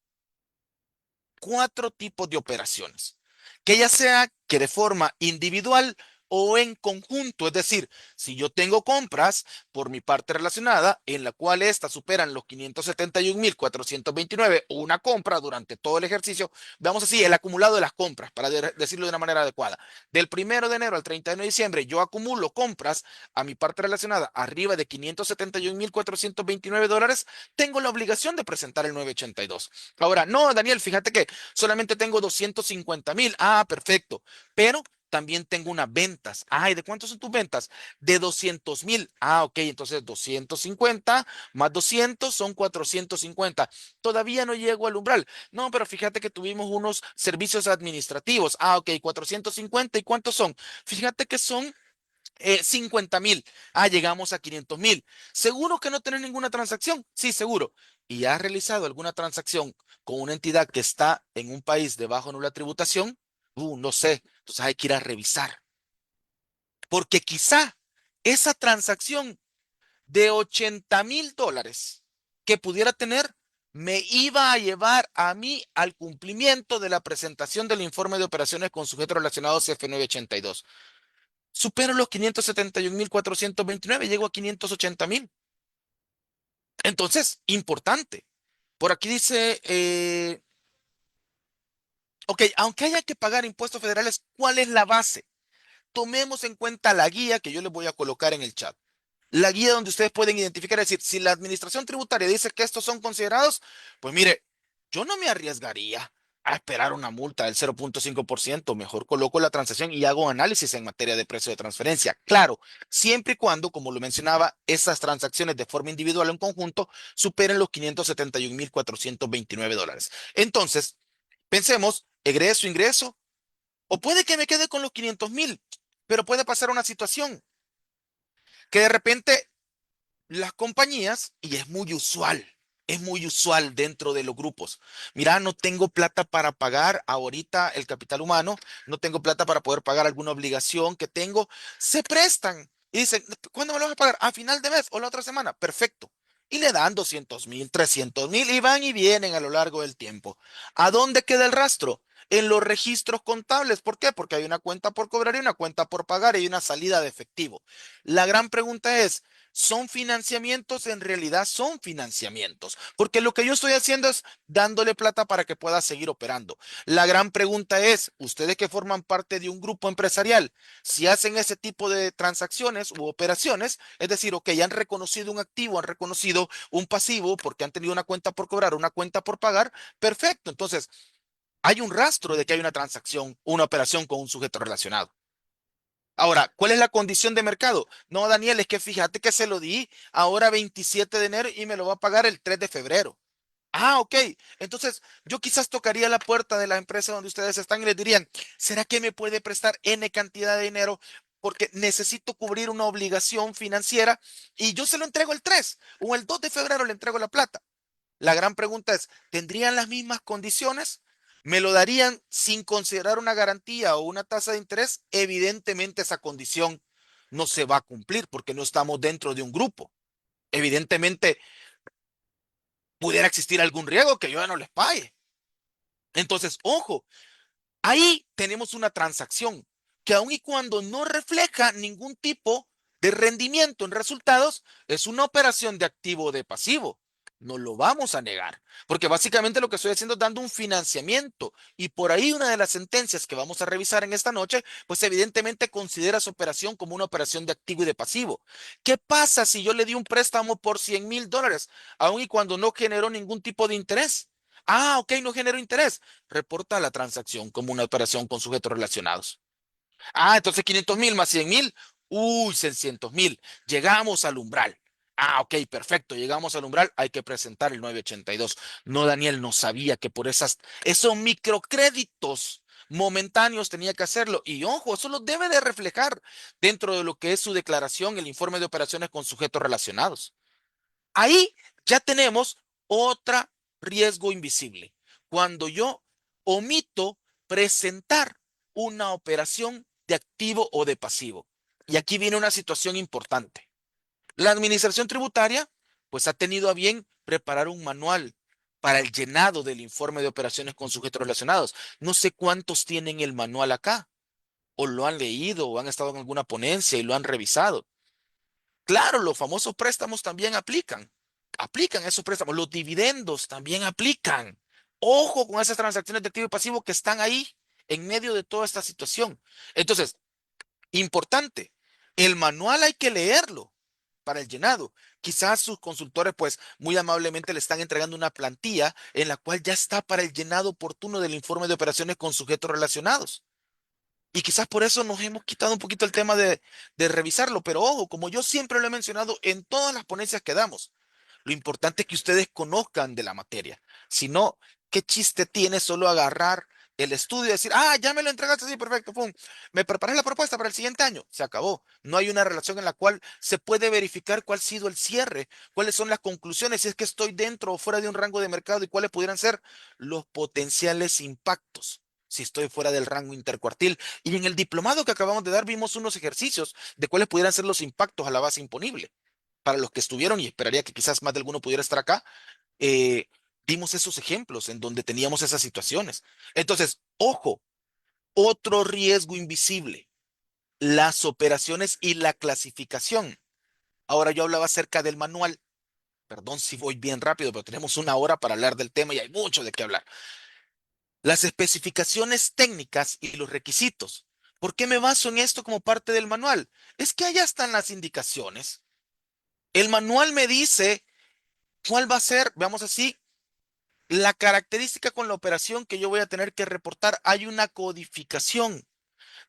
Cuatro tipos de operaciones, que ya sea que de forma individual o en conjunto, es decir, si yo tengo compras por mi parte relacionada en la cual estas superan los 571.429, una compra durante todo el ejercicio, veamos así, el acumulado de las compras, para decirlo de una manera adecuada. Del 1 de enero al 31 de diciembre, yo acumulo compras a mi parte relacionada arriba de 571.429 dólares, tengo la obligación de presentar el 982. Ahora, no, Daniel, fíjate que solamente tengo 250.000. Ah, perfecto. Pero también tengo unas ventas. Ay, ¿de cuánto son tus ventas? De 200.000. Ah, ok. Entonces 250 más 200 son 450. Todavía no llego al umbral. No, pero fíjate que tuvimos unos servicios administrativos. Ah, ok. 450. ¿Y cuántos son? Fíjate que son 50.000. Ah, llegamos a 500.000. ¿Seguro que no tenés ninguna transacción? Sí, seguro. ¿Y has realizado alguna transacción con una entidad que está en un país de bajo nula tributación? No sé. Entonces hay que ir a revisar. Porque quizá esa transacción de 80.000 dólares que pudiera tener me iba a llevar a mí al cumplimiento de la presentación del informe de operaciones con sujetos relacionados F982. Supero los 571.429, llego a 580.000. Entonces, importante. Por aquí dice, ok, aunque haya que pagar impuestos federales, ¿cuál es la base? Tomemos en cuenta la guía que yo les voy a colocar en el chat. La guía donde ustedes pueden identificar, es decir, si la administración tributaria dice que estos son considerados, pues mire, yo no me arriesgaría a esperar una multa del 0.5%. Mejor coloco la transacción y hago análisis en materia de precio de transferencia. Claro, siempre y cuando, como lo mencionaba, esas transacciones de forma individual o en conjunto superen los 571.429 dólares. Entonces, pensemos, egreso, ingreso, o puede que me quede con los 500.000, pero puede pasar una situación que de repente las compañías, y es muy usual dentro de los grupos. Mira, no tengo plata para pagar ahorita el capital humano, no tengo plata para poder pagar alguna obligación que tengo. Se prestan y dicen, ¿cuándo me lo vas a pagar? A final de mes o la otra semana. Perfecto. Y le dan 200.000, 300.000 y van y vienen a lo largo del tiempo. ¿A dónde queda el rastro? En los registros contables. ¿Por qué? Porque hay una cuenta por cobrar y una cuenta por pagar y una salida de efectivo. La gran pregunta es, ¿son financiamientos? En realidad son financiamientos, porque lo que yo estoy haciendo es dándole plata para que pueda seguir operando. La gran pregunta es, ustedes que forman parte de un grupo empresarial, si hacen ese tipo de transacciones u operaciones, es decir, ok, han reconocido un activo, han reconocido un pasivo porque han tenido una cuenta por cobrar, una cuenta por pagar, perfecto. Entonces, hay un rastro de que hay una transacción, una operación con un sujeto relacionado. Ahora, ¿cuál es la condición de mercado? No, Daniel, es que fíjate que se lo di ahora 27 de enero y me lo va a pagar el 3 de febrero. Ah, ok. Entonces, yo quizás tocaría la puerta de la empresa donde ustedes están y les dirían, ¿será que me puede prestar N cantidad de dinero? Porque necesito cubrir una obligación financiera y yo se lo entrego el 3 o el 2 de febrero le entrego la plata. La gran pregunta es, ¿tendrían las mismas condiciones? ¿Me lo darían sin considerar una garantía o una tasa de interés? Evidentemente esa condición no se va a cumplir porque no estamos dentro de un grupo. Evidentemente, pudiera existir algún riesgo que yo ya no les pague. Entonces, ojo, ahí tenemos una transacción que aun y cuando no refleja ningún tipo de rendimiento en resultados, es una operación de activo o de pasivo. No lo vamos a negar, porque básicamente lo que estoy haciendo es dando un financiamiento y por ahí una de las sentencias que vamos a revisar en esta noche, pues evidentemente considera esa operación como una operación de activo y de pasivo. ¿Qué pasa si yo le di un préstamo por $100,000, aun y cuando no generó ningún tipo de interés? Ah, ok, no generó interés. Reporta la transacción como una operación con sujetos relacionados. Ah, entonces 500,000 más 100,000. Uy, 600,000. Llegamos al umbral. Ah, ok, perfecto. Llegamos al umbral. Hay que presentar el 982. No, Daniel, no sabía que por esos microcréditos momentáneos tenía que hacerlo. Y ojo, eso lo debe de reflejar dentro de lo que es su declaración, el informe de operaciones con sujetos relacionados. Ahí ya tenemos otra riesgo invisible. Cuando yo omito presentar una operación de activo o de pasivo. Y aquí viene una situación importante. La administración tributaria, pues ha tenido a bien preparar un manual para el llenado del informe de operaciones con sujetos relacionados. No sé cuántos tienen el manual acá, o lo han leído, o han estado en alguna ponencia y lo han revisado. Claro, los famosos préstamos también aplican. Aplican esos préstamos. Los dividendos también aplican. Ojo con esas transacciones de activo y pasivo que están ahí en medio de toda esta situación. Entonces, importante, el manual hay que leerlo para el llenado. Quizás sus consultores, pues, muy amablemente le están entregando una plantilla en la cual ya está para el llenado oportuno del informe de operaciones con sujetos relacionados. Y quizás por eso nos hemos quitado un poquito el tema de revisarlo, pero ojo, como yo siempre lo he mencionado en todas las ponencias que damos, lo importante es que ustedes conozcan de la materia. Si no, ¿qué chiste tiene solo agarrar el estudio y decir, ah, ya me lo entregaste, sí, perfecto, pum, me preparé la propuesta para el siguiente año? Se acabó. No hay una relación en la cual se puede verificar cuál ha sido el cierre, cuáles son las conclusiones, si es que estoy dentro o fuera de un rango de mercado y cuáles pudieran ser los potenciales impactos si estoy fuera del rango intercuartil. Y en el diplomado que acabamos de dar vimos unos ejercicios de cuáles pudieran ser los impactos a la base imponible. Para los que estuvieron, y esperaría que quizás más de alguno pudiera estar acá, eh, dimos esos ejemplos en donde teníamos esas situaciones. Entonces, ojo, otro riesgo invisible, las operaciones y la clasificación. Ahora yo hablaba acerca del manual. Perdón si voy bien rápido, pero tenemos una hora para hablar del tema y hay mucho de qué hablar. Las especificaciones técnicas y los requisitos. ¿Por qué me baso en esto como parte del manual? Es que allá están las indicaciones. El manual me dice cuál va a ser, veamos así, la característica con la operación que yo voy a tener que reportar. Hay una codificación.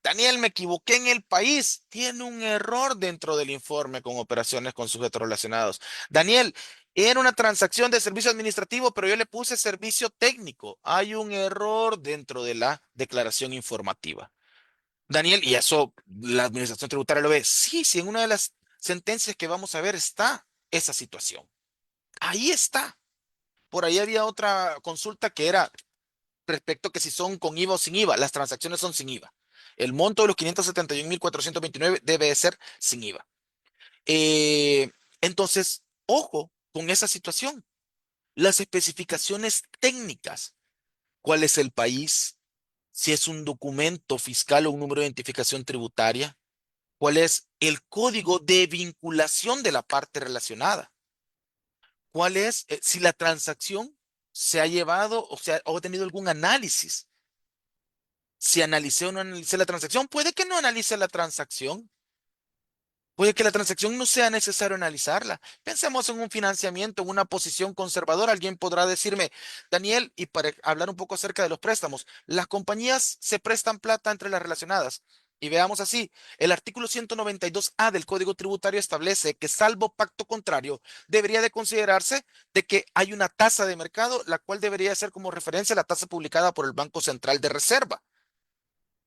Daniel, me equivoqué en el país. Tiene un error dentro del informe con operaciones con sujetos relacionados. Daniel, era una transacción de servicio administrativo, pero yo le puse servicio técnico. Hay un error dentro de la declaración informativa. Daniel, y eso la administración tributaria lo ve. Sí, sí, en una de las sentencias que vamos a ver está esa situación. Ahí está. Por ahí había otra consulta que era respecto a que si son con IVA o sin IVA. Las transacciones son sin IVA. El monto de los 571,429 debe de ser sin IVA. Eh, entonces, ojo con esa situación. Las especificaciones técnicas. ¿Cuál es el país? Si es un documento fiscal o un número de identificación tributaria. ¿Cuál es el código de vinculación de la parte relacionada? ¿Cuál es, si la transacción se ha llevado o sea, o ha tenido algún análisis? Si analicé o no analicé la transacción, puede que no analice la transacción. Puede que la transacción no sea necesario analizarla. Pensemos en un financiamiento, en una posición conservadora. Alguien podrá decirme, Daniel, y para hablar un poco acerca de los préstamos, las compañías se prestan plata entre las relacionadas. Y veamos así, el artículo 192A del Código Tributario establece que salvo pacto contrario, debería de considerarse de que hay una tasa de mercado, la cual debería ser como referencia la tasa publicada por el Banco Central de Reserva.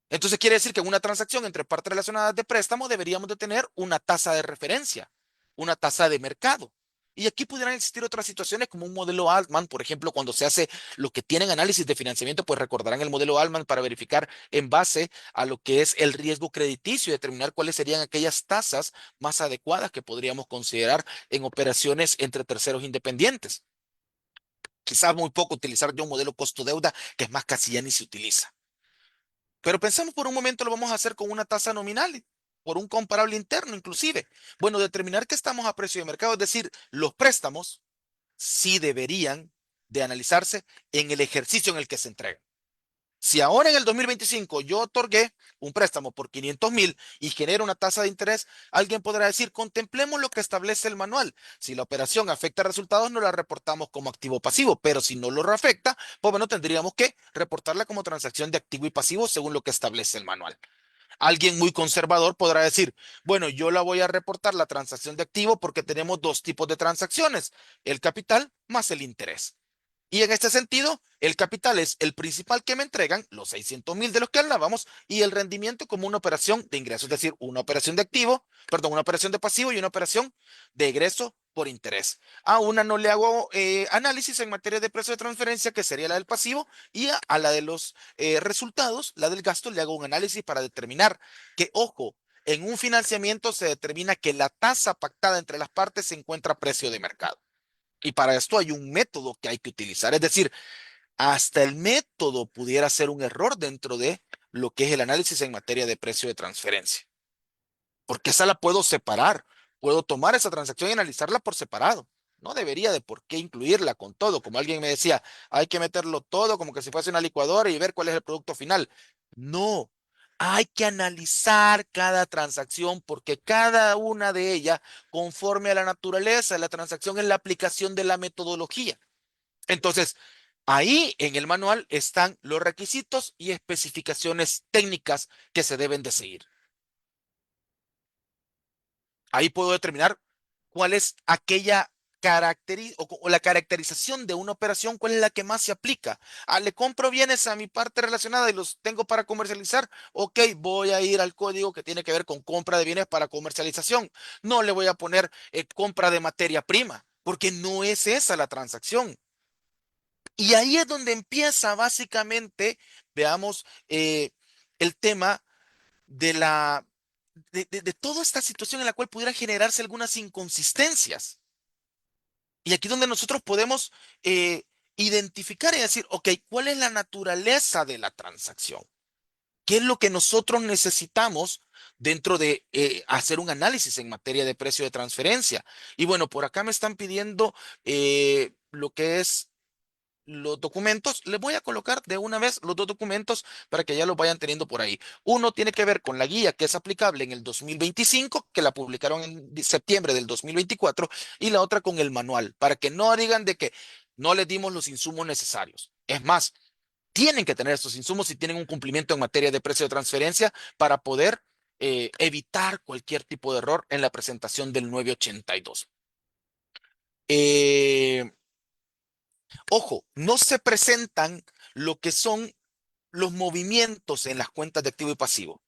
Entonces quiere decir que en una transacción entre partes relacionadas de préstamo deberíamos de tener una tasa de referencia, una tasa de mercado. Y aquí pudieran existir otras situaciones como un modelo Altman, por ejemplo, cuando se hace lo que tienen análisis de financiamiento, pues recordarán el modelo Altman para verificar en base a lo que es el riesgo crediticio y determinar cuáles serían aquellas tasas más adecuadas que podríamos considerar en operaciones entre terceros independientes. Quizás muy poco utilizar ya un modelo costo-deuda, que es más, casi ya ni se utiliza. Pero pensemos por un momento, lo vamos a hacer con una tasa nominal, por un comparable interno inclusive. Bueno, determinar que estamos a precio de mercado, es decir, los préstamos sí deberían de analizarse en el ejercicio en el que se entregan. Si ahora en el 2025 yo otorgué un préstamo por 500,000 y genera una tasa de interés, alguien podrá decir, contemplemos lo que establece el manual. Si la operación afecta resultados, no la reportamos como activo pasivo, pero si no lo afecta, pues bueno, tendríamos que reportarla como transacción de activo y pasivo según lo que establece el manual. Alguien muy conservador podrá decir, bueno, yo la voy a reportar la transacción de activo porque tenemos dos tipos de transacciones, el capital más el interés. Y en este sentido, el capital es el principal que me entregan, los 600,000 de los que hablábamos, y el rendimiento como una operación de ingreso, es decir, una operación de activo, perdón, una operación de pasivo y una operación de egreso por interés. A una no le hago análisis en materia de precio de transferencia, que sería la del pasivo, y a la de los resultados, la del gasto, le hago un análisis para determinar que, ojo, en un financiamiento se determina que la tasa pactada entre las partes se encuentra a precio de mercado. Y para esto hay un método que hay que utilizar. Es decir, hasta el método pudiera ser un error dentro de lo que es el análisis en materia de precio de transferencia. Porque esa la puedo separar. Puedo tomar esa transacción y analizarla por separado. No debería de por qué incluirla con todo. Como alguien me decía, hay que meterlo todo como que si fuese una licuadora y ver cuál es el producto final. No, hay que analizar cada transacción porque cada una de ellas, conforme a la naturaleza de la transacción, es la aplicación de la metodología. Entonces, ahí en el manual están los requisitos y especificaciones técnicas que se deben de seguir. Ahí puedo determinar cuál es aquella o la caracterización de una operación, cuál es la que más se aplica. Ah, le compro bienes a mi parte relacionada y los tengo para comercializar. Ok, voy a ir al código que tiene que ver con compra de bienes para comercialización. No le voy a poner compra de materia prima, porque no es esa la transacción. Y ahí es donde empieza básicamente, veamos, el tema de de toda esta situación en la cual pudiera generarse algunas inconsistencias. Y aquí es donde nosotros podemos identificar y decir, ok, ¿cuál es la naturaleza de la transacción? ¿Qué es lo que nosotros necesitamos dentro de hacer un análisis en materia de precio de transferencia? Y bueno, por acá me están pidiendo lo que es los documentos. Les voy a colocar de una vez los dos documentos para que ya los vayan teniendo por ahí. Uno tiene que ver con la guía que es aplicable en el 2025, que la publicaron en septiembre del 2024, y la otra con el manual, para que no digan de que no les dimos los insumos necesarios. Es más, tienen que tener estos insumos si tienen un cumplimiento en materia de precio de transferencia para poder evitar cualquier tipo de error en la presentación del 982. Eh, Ojo, no se presentan lo que son los movimientos en las cuentas de activo y pasivo.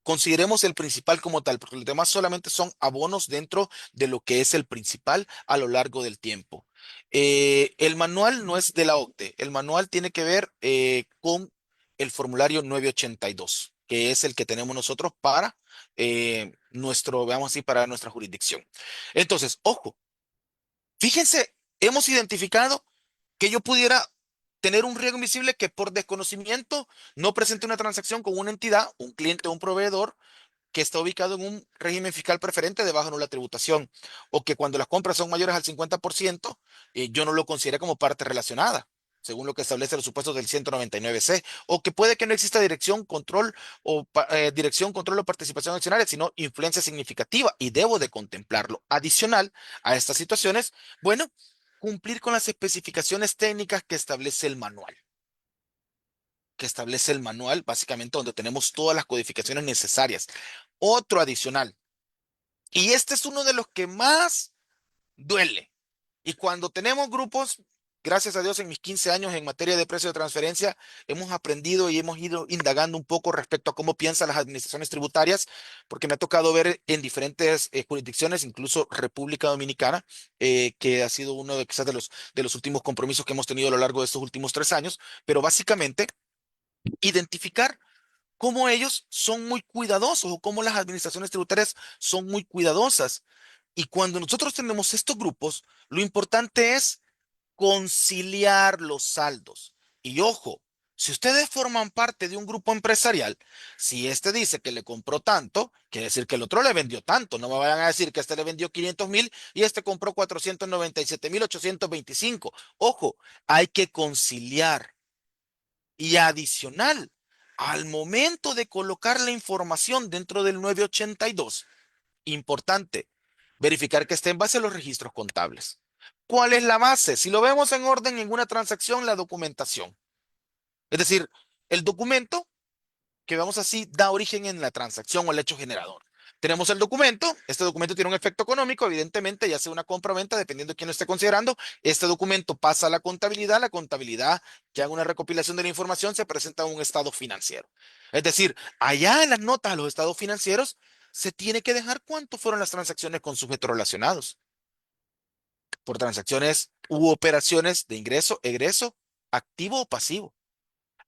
Consideremos el principal como tal, porque los demás solamente son abonos dentro de lo que es el principal a lo largo del tiempo. El manual no es de la OCDE, el manual tiene que ver con el formulario 982, que es el que tenemos nosotros para veamos así, para nuestra jurisdicción. Entonces, ojo, fíjense, hemos identificado que yo pudiera tener un riesgo invisible que por desconocimiento no presente una transacción con una entidad, un cliente o un proveedor que está ubicado en un régimen fiscal preferente de baja nula tributación, o que cuando las compras son mayores al 50%, yo no lo considere como parte relacionada, según lo que establece los supuestos del 199C, o que puede que no exista dirección, control o participación accionaria, sino influencia significativa, y debo de contemplarlo. Adicional a estas situaciones, bueno, cumplir con las especificaciones técnicas que establece el manual, básicamente donde tenemos todas las codificaciones necesarias. Otro adicional, y este es uno de los que más duele. Y cuando tenemos grupos gracias a Dios, en mis 15 años en materia de precio de transferencia, hemos aprendido y hemos ido indagando un poco respecto a cómo piensan las administraciones tributarias, porque me ha tocado ver en diferentes jurisdicciones, incluso República Dominicana, que ha sido uno de quizás de los últimos compromisos que hemos tenido a lo largo de estos últimos 3 años, pero básicamente identificar cómo ellos son muy cuidadosos o cómo las administraciones tributarias son muy cuidadosas. Y cuando nosotros tenemos estos grupos, lo importante es conciliar los saldos. Y ojo, si ustedes forman parte de un grupo empresarial, si este dice que le compró tanto, quiere decir que el otro le vendió tanto. No me vayan a decir que este le vendió 500.000 y este compró 497.825. Ojo, hay que conciliar. Y adicional, al momento de colocar la información dentro del 982, importante, verificar que esté en base a los registros contables. ¿Cuál es la base? Si lo vemos en orden en una transacción, la documentación. Es decir, el documento que vemos así da origen en la transacción o el hecho generador. Tenemos el documento, este documento tiene un efecto económico, evidentemente, ya sea una compra o venta, dependiendo de quién lo esté considerando. Este documento pasa a la contabilidad que haga una recopilación de la información, se presenta un estado financiero. Es decir, allá en las notas a los estados financieros se tiene que dejar cuánto fueron las transacciones con sujetos relacionados por transacciones u operaciones de ingreso, egreso, activo o pasivo.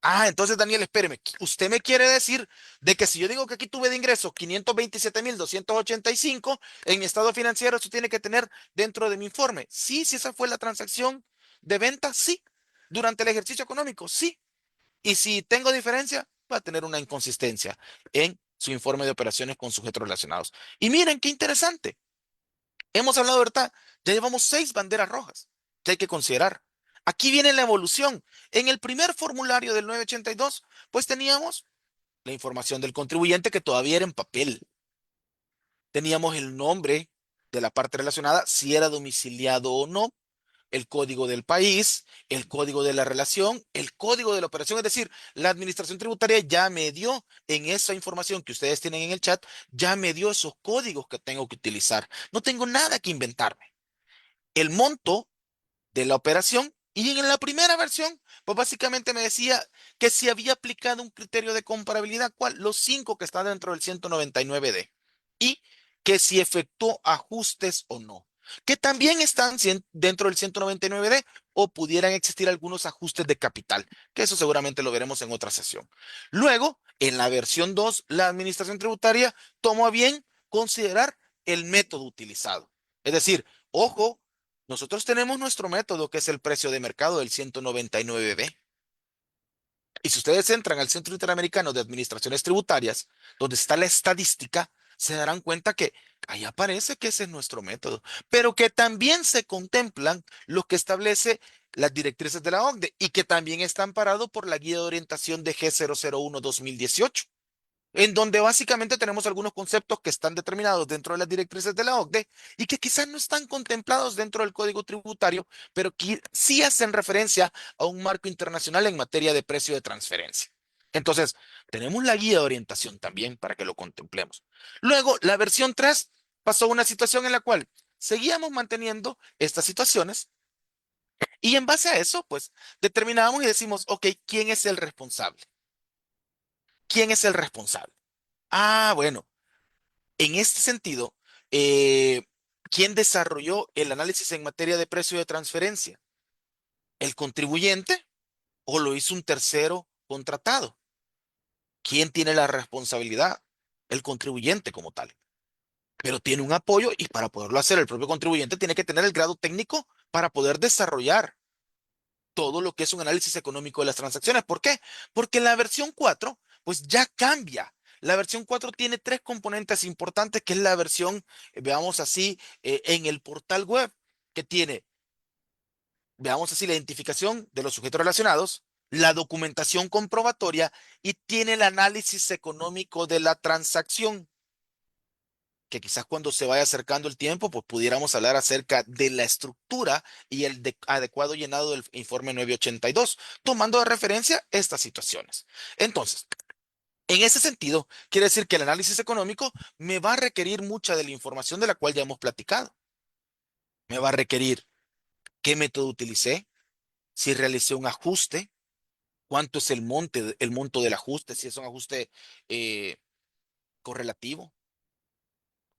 Ah, entonces Daniel, espéreme, usted me quiere decir de que si yo digo que aquí tuve de ingresos 527.285 en mi estado financiero, eso tiene que tener dentro de mi informe. Sí, si esa fue la transacción de venta, sí. Durante el ejercicio económico, sí. Y si tengo diferencia, va a tener una inconsistencia en su informe de operaciones con sujetos relacionados. Y miren qué interesante. Hemos hablado, ¿verdad? Ya llevamos 6 banderas rojas que hay que considerar. Aquí viene la evolución. En el primer formulario del 982, pues teníamos la información del contribuyente que todavía era en papel. Teníamos el nombre de la parte relacionada, si era domiciliado o no, el código del país, el código de la relación, el código de la operación. Es decir, la administración tributaria ya me dio en esa información que ustedes tienen en el chat, ya me dio esos códigos que tengo que utilizar. No tengo nada que inventarme. El monto de la operación y en la primera versión, pues básicamente me decía que si había aplicado un criterio de comparabilidad, ¿cuál? Los 5 que están dentro del 199D. Y que si efectuó ajustes o no, que también están dentro del 199D o pudieran existir algunos ajustes de capital, que eso seguramente lo veremos en otra sesión. Luego, en la versión 2, la administración tributaria tomó a bien considerar el método utilizado. Es decir, ojo, nosotros tenemos nuestro método que es el precio de mercado del 199B. Y si ustedes entran al Centro Interamericano de Administraciones Tributarias, donde está la estadística, se darán cuenta que ahí aparece que ese es nuestro método, pero que también se contemplan lo que establece las directrices de la OCDE y que también está amparado por la Guía de Orientación de G001-2018, en donde básicamente tenemos algunos conceptos que están determinados dentro de las directrices de la OCDE y que quizás no están contemplados dentro del Código Tributario, pero que sí hacen referencia a un marco internacional en materia de precio de transferencia. Entonces, tenemos la guía de orientación también para que lo contemplemos. Luego, la versión 3 pasó a una situación en la cual seguíamos manteniendo estas situaciones y en base a eso, pues, determinamos y decimos, ok, ¿quién es el responsable? ¿Quién es el responsable? Ah, bueno. En este sentido, eh, ¿quién desarrolló el análisis en materia de precio de transferencia? ¿El contribuyente o lo hizo un tercero contratado? ¿Quién tiene la responsabilidad? El contribuyente como tal. Pero tiene un apoyo y para poderlo hacer el propio contribuyente tiene que tener el grado técnico para poder desarrollar todo lo que es un análisis económico de las transacciones. ¿Por qué? Porque la versión 4, pues ya cambia. La versión 4 tiene 3 componentes importantes, que es la versión, veamos así, en el portal web, que tiene, veamos así, la identificación de los sujetos relacionados, la documentación comprobatoria y tiene el análisis económico de la transacción, que quizás cuando se vaya acercando el tiempo, pues pudiéramos hablar acerca de la estructura y el adecuado llenado del informe 982, tomando de referencia estas situaciones. Entonces, en ese sentido, quiere decir que el análisis económico me va a requerir mucha de la información de la cual ya hemos platicado. Me va a requerir qué método utilicé, Si realicé un ajuste, cuánto es el monto del ajuste, si es un ajuste eh, correlativo,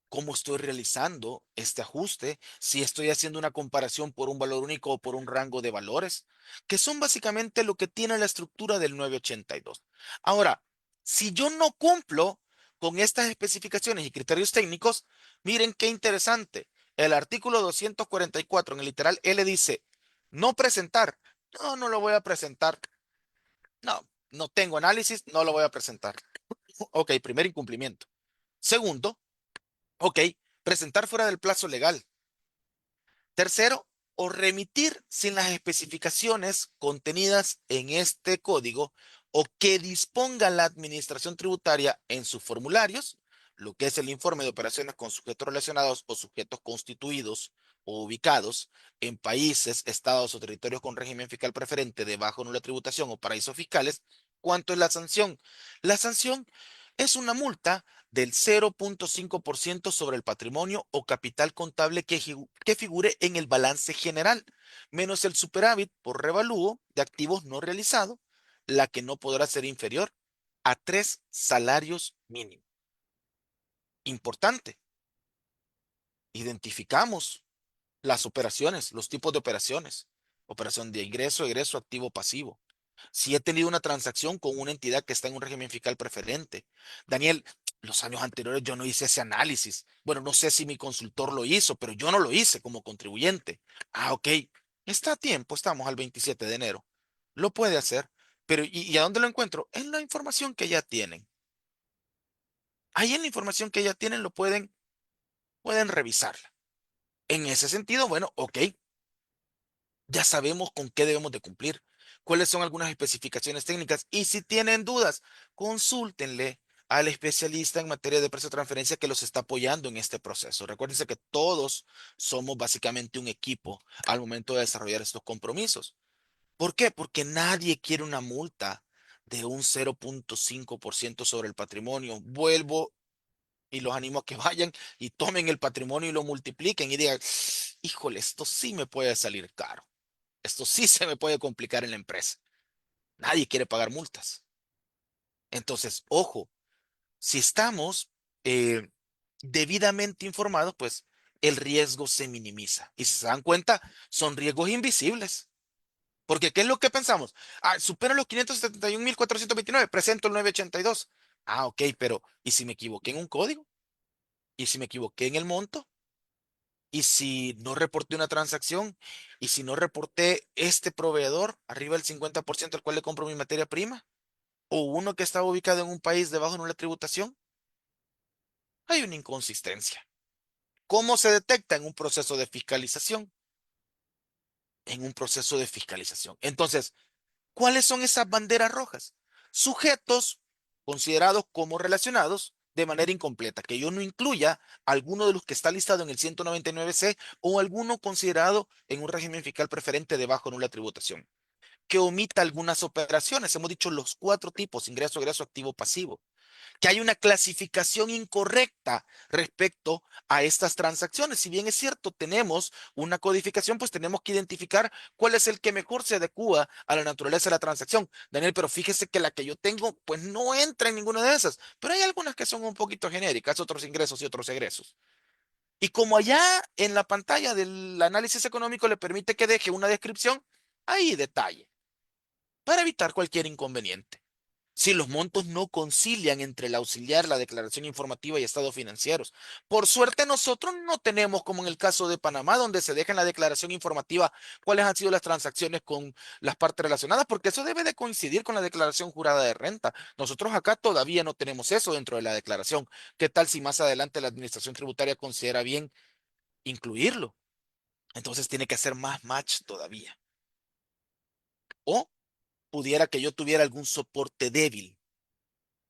cómo estoy realizando este ajuste, si estoy haciendo una comparación por un valor único o por un rango de valores, que son básicamente lo que tiene la estructura del 982. Ahora, si yo no cumplo con estas especificaciones y criterios técnicos, miren qué interesante. El artículo 244 en el literal L dice, no presentar. No, no lo voy a presentar. No, no tengo análisis, no lo voy a presentar. Ok, primer incumplimiento. Segundo, ok, presentar fuera del plazo legal. Tercero, o remitir sin las especificaciones contenidas en este código o que disponga la administración tributaria en sus formularios, lo que es el informe de operaciones con sujetos relacionados o sujetos constituidos o ubicados en países, estados o territorios con régimen fiscal preferente de bajo o nula tributación o paraísos fiscales. ¿Cuánto es la sanción? La sanción es una multa del 0,5% sobre el patrimonio o capital contable que figure en el balance general, menos el superávit por revalúo de activos no realizado, la que no podrá ser inferior a 3 salarios mínimos. Importante, identificamos las operaciones, los tipos de operaciones. Operación de ingreso, egreso, activo, pasivo. Si he tenido una transacción con una entidad que está en un régimen fiscal preferente. Daniel, los años anteriores yo no hice ese análisis. Bueno, no sé si mi consultor lo hizo, pero yo no lo hice como contribuyente. Ah, ok. Está a tiempo, estamos al 27 de enero. Lo puede hacer. Pero ¿y a dónde lo encuentro? En la información que ya tienen. Ahí en la información que ya tienen lo pueden revisarla. En ese sentido, bueno, ok, ya sabemos con qué debemos de cumplir, cuáles son algunas especificaciones técnicas y si tienen dudas, consúltenle al especialista en materia de precio de transferencia que los está apoyando en este proceso. Recuérdense que todos somos básicamente un equipo al momento de desarrollar estos compromisos. ¿Por qué? Porque nadie quiere una multa de un 0,5% sobre el patrimonio. Vuelvo y los animo a que vayan y tomen el patrimonio y lo multipliquen y digan, híjole, esto sí me puede salir caro. Esto sí se me puede complicar en la empresa. Nadie quiere pagar multas. Entonces, ojo, si estamos eh, debidamente informados, pues el riesgo se minimiza. Y si se dan cuenta, son riesgos invisibles. Porque ¿qué es lo que pensamos? Ah, supero los 571.429, presento el 982. Ah, ok, pero ¿y si me equivoqué en un código? ¿Y si me equivoqué en el monto? ¿Y si no reporté una transacción? ¿Y si no reporté este proveedor arriba del 50% al cual le compro mi materia prima? ¿O uno que estaba ubicado en un país debajo de una tributación? Hay una inconsistencia. ¿Cómo se detecta en un proceso de fiscalización? En un proceso de fiscalización. Entonces, ¿cuáles son esas banderas rojas? Sujetos considerados como relacionados de manera incompleta, que yo no incluya alguno de los que está listado en el 199C o alguno considerado en un régimen fiscal preferente de bajo nula tributación, que omita algunas operaciones. Hemos dicho los 4 tipos: ingreso, egreso, activo, pasivo, que hay una clasificación incorrecta respecto a estas transacciones. Si bien es cierto, tenemos una codificación, pues tenemos que identificar cuál es el que mejor se adecua a la naturaleza de la transacción. Daniel, pero fíjese que la que yo tengo, pues no entra en ninguna de esas, pero hay algunas que son un poquito genéricas, otros ingresos y otros egresos. Y como allá en la pantalla del análisis económico le permite que deje una descripción, ahí detalle, para evitar cualquier inconveniente. Si los montos no concilian entre el auxiliar, la declaración informativa y estados financieros. Por suerte nosotros no tenemos, como en el caso de Panamá, donde se deja en la declaración informativa cuáles han sido las transacciones con las partes relacionadas, porque eso debe de coincidir con la declaración jurada de renta. Nosotros acá todavía no tenemos eso dentro de la declaración. ¿Qué tal si más adelante la administración tributaria considera bien incluirlo? Entonces tiene que hacer más match todavía. O pudiera que yo tuviera algún soporte débil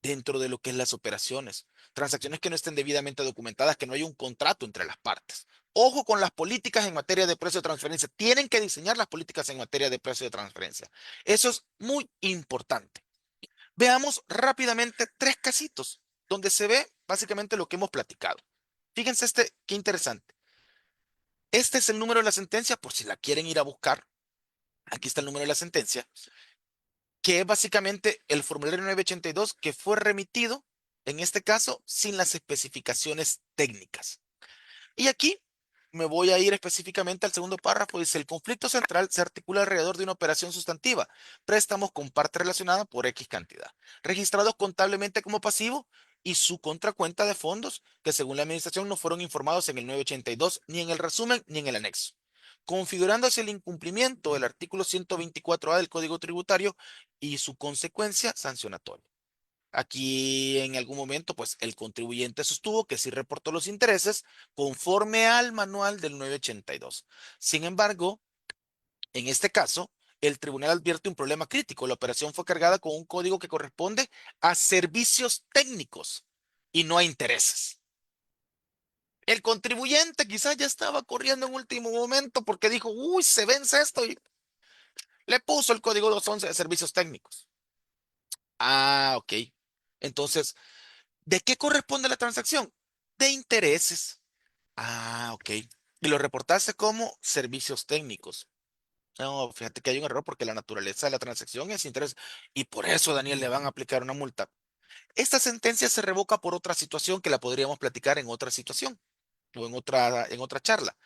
dentro de lo que es las operaciones. Transacciones que no estén debidamente documentadas, que no haya un contrato entre las partes. Ojo con las políticas en materia de precio de transferencia. Tienen que diseñar las políticas en materia de precio de transferencia. Eso es muy importante. Veamos rápidamente 3 casitos donde se ve básicamente lo que hemos platicado. Fíjense qué interesante. Este es el número de la sentencia por si la quieren ir a buscar. aquí está el número de la sentencia, que es básicamente el formulario 982 que fue remitido, en este caso, sin las especificaciones técnicas. Y aquí me voy a ir específicamente al segundo párrafo. Dice, el conflicto central se articula alrededor de una operación sustantiva, préstamos con parte relacionada por X cantidad, registrados contablemente como pasivo y su contracuenta de fondos, que según la administración no fueron informados en el 982, ni en el resumen, ni en el anexo, configurándose el incumplimiento del artículo 124A del Código Tributario y su consecuencia sancionatoria. Aquí en algún momento, pues el contribuyente sostuvo que sí reportó los intereses conforme al manual del 982. Sin embargo, en este caso, el tribunal advierte un problema crítico. La operación fue cargada con un código que corresponde a servicios técnicos y no a intereses. El contribuyente quizás ya estaba corriendo en último momento porque dijo, uy, se vence esto y le puso el código 211 de servicios técnicos. Ah, ok. Entonces, ¿de qué corresponde la transacción? De intereses. Ah, ok. Y lo reportaste como servicios técnicos. No, fíjate que hay un error porque la naturaleza de la transacción es interés. Y por eso, Daniel, le van a aplicar una multa. Esta sentencia se revoca por otra situación que la podríamos platicar en otra situación o en otra charla.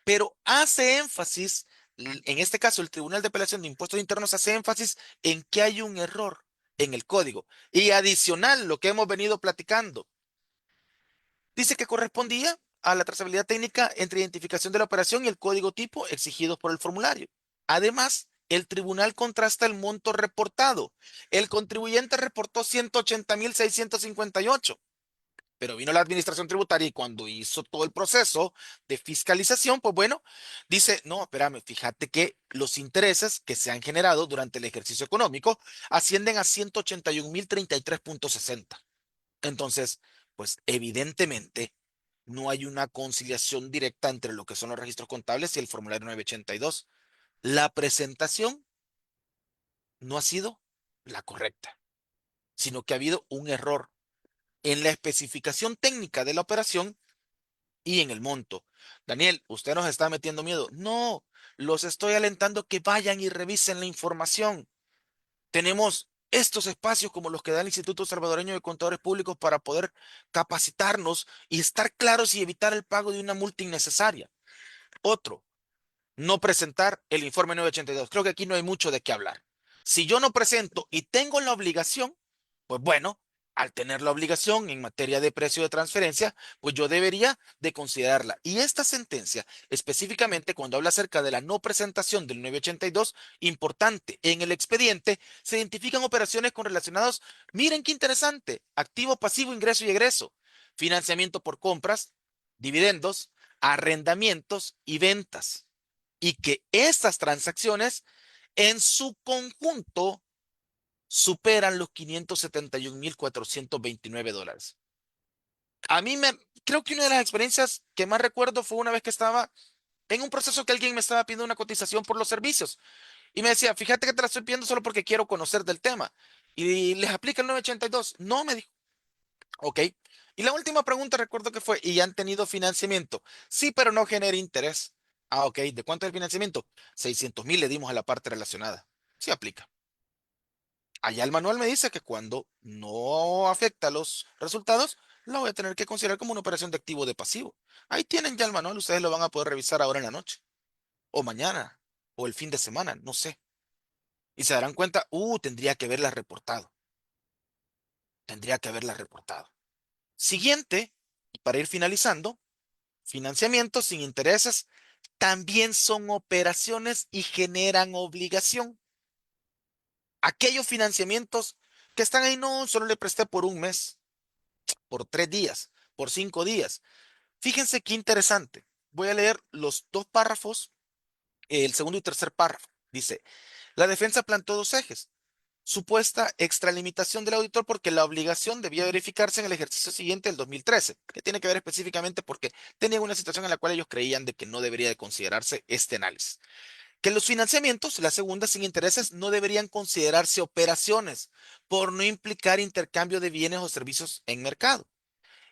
Pero hace énfasis, en este caso, el Tribunal de Apelación de Impuestos Internos hace énfasis en que hay un error en el código. Y adicional, lo que hemos venido platicando. Dice que correspondía a la trazabilidad técnica entre identificación de la operación y el código tipo exigidos por el formulario. Además, el tribunal contrasta el monto reportado. El contribuyente reportó 180.658, pero vino la administración tributaria y cuando hizo todo el proceso de fiscalización, pues bueno, dice, no, espérame, fíjate que los intereses que se han generado durante el ejercicio económico ascienden a 181.033.60. Entonces, pues evidentemente no hay una conciliación directa entre lo que son los registros contables y el formulario 982. La presentación no ha sido la correcta, sino que ha habido un error en la especificación técnica de la operación y en el monto. Daniel, usted nos está metiendo miedo. No, los estoy alentando que vayan y revisen la información. Tenemos estos espacios como los que da el Instituto Salvadoreño de Contadores Públicos para poder capacitarnos y estar claros y evitar el pago de una multa innecesaria. Otro, no presentar el informe 982. Creo que aquí no hay mucho de qué hablar. Si yo no presento y tengo la obligación, pues bueno, al tener la obligación en materia de precio de transferencia, pues yo debería de considerarla. Y esta sentencia, específicamente cuando habla acerca de la no presentación del 982, importante, en el expediente se identifican operaciones con relacionados, miren qué interesante, activo, pasivo, ingreso y egreso, financiamiento por compras, dividendos, arrendamientos y ventas y que estas transacciones en su conjunto superan los 571.429 dólares. A mí me, creo que una de las experiencias que más recuerdo fue una vez que estaba en un proceso que alguien me estaba pidiendo una cotización por los servicios y me decía, fíjate que te la estoy pidiendo solo porque quiero conocer del tema. Y les aplica el 982. No, me dijo. Ok. Y la última pregunta recuerdo que fue, ¿y han tenido financiamiento? Sí, pero no genera interés. Ah, ok. ¿De cuánto es el financiamiento? 600.000 le dimos a la parte relacionada. Sí aplica. Allá el manual me dice que cuando no afecta los resultados, lo voy a tener que considerar como una operación de activo o de pasivo. Ahí tienen ya el manual, ustedes lo van a poder revisar ahora en la noche, o mañana, o el fin de semana, no sé. Y se darán cuenta, tendría que haberla reportado. Tendría que haberla reportado. Siguiente, y para ir finalizando, financiamientos sin intereses también son operaciones y generan obligación. Aquellos financiamientos que están ahí, no, solo le presté por un mes, por 3 días, por 5 días. Fíjense qué interesante. Voy a leer los dos párrafos, el segundo y tercer párrafo. Dice, la defensa planteó dos ejes. Supuesta extralimitación del auditor porque la obligación debía verificarse en el ejercicio siguiente del 2013, que tiene que ver específicamente porque tenían una situación en la cual ellos creían de que no debería de considerarse este análisis. Que los financiamientos, la segunda sin intereses, no deberían considerarse operaciones por no implicar intercambio de bienes o servicios en mercado.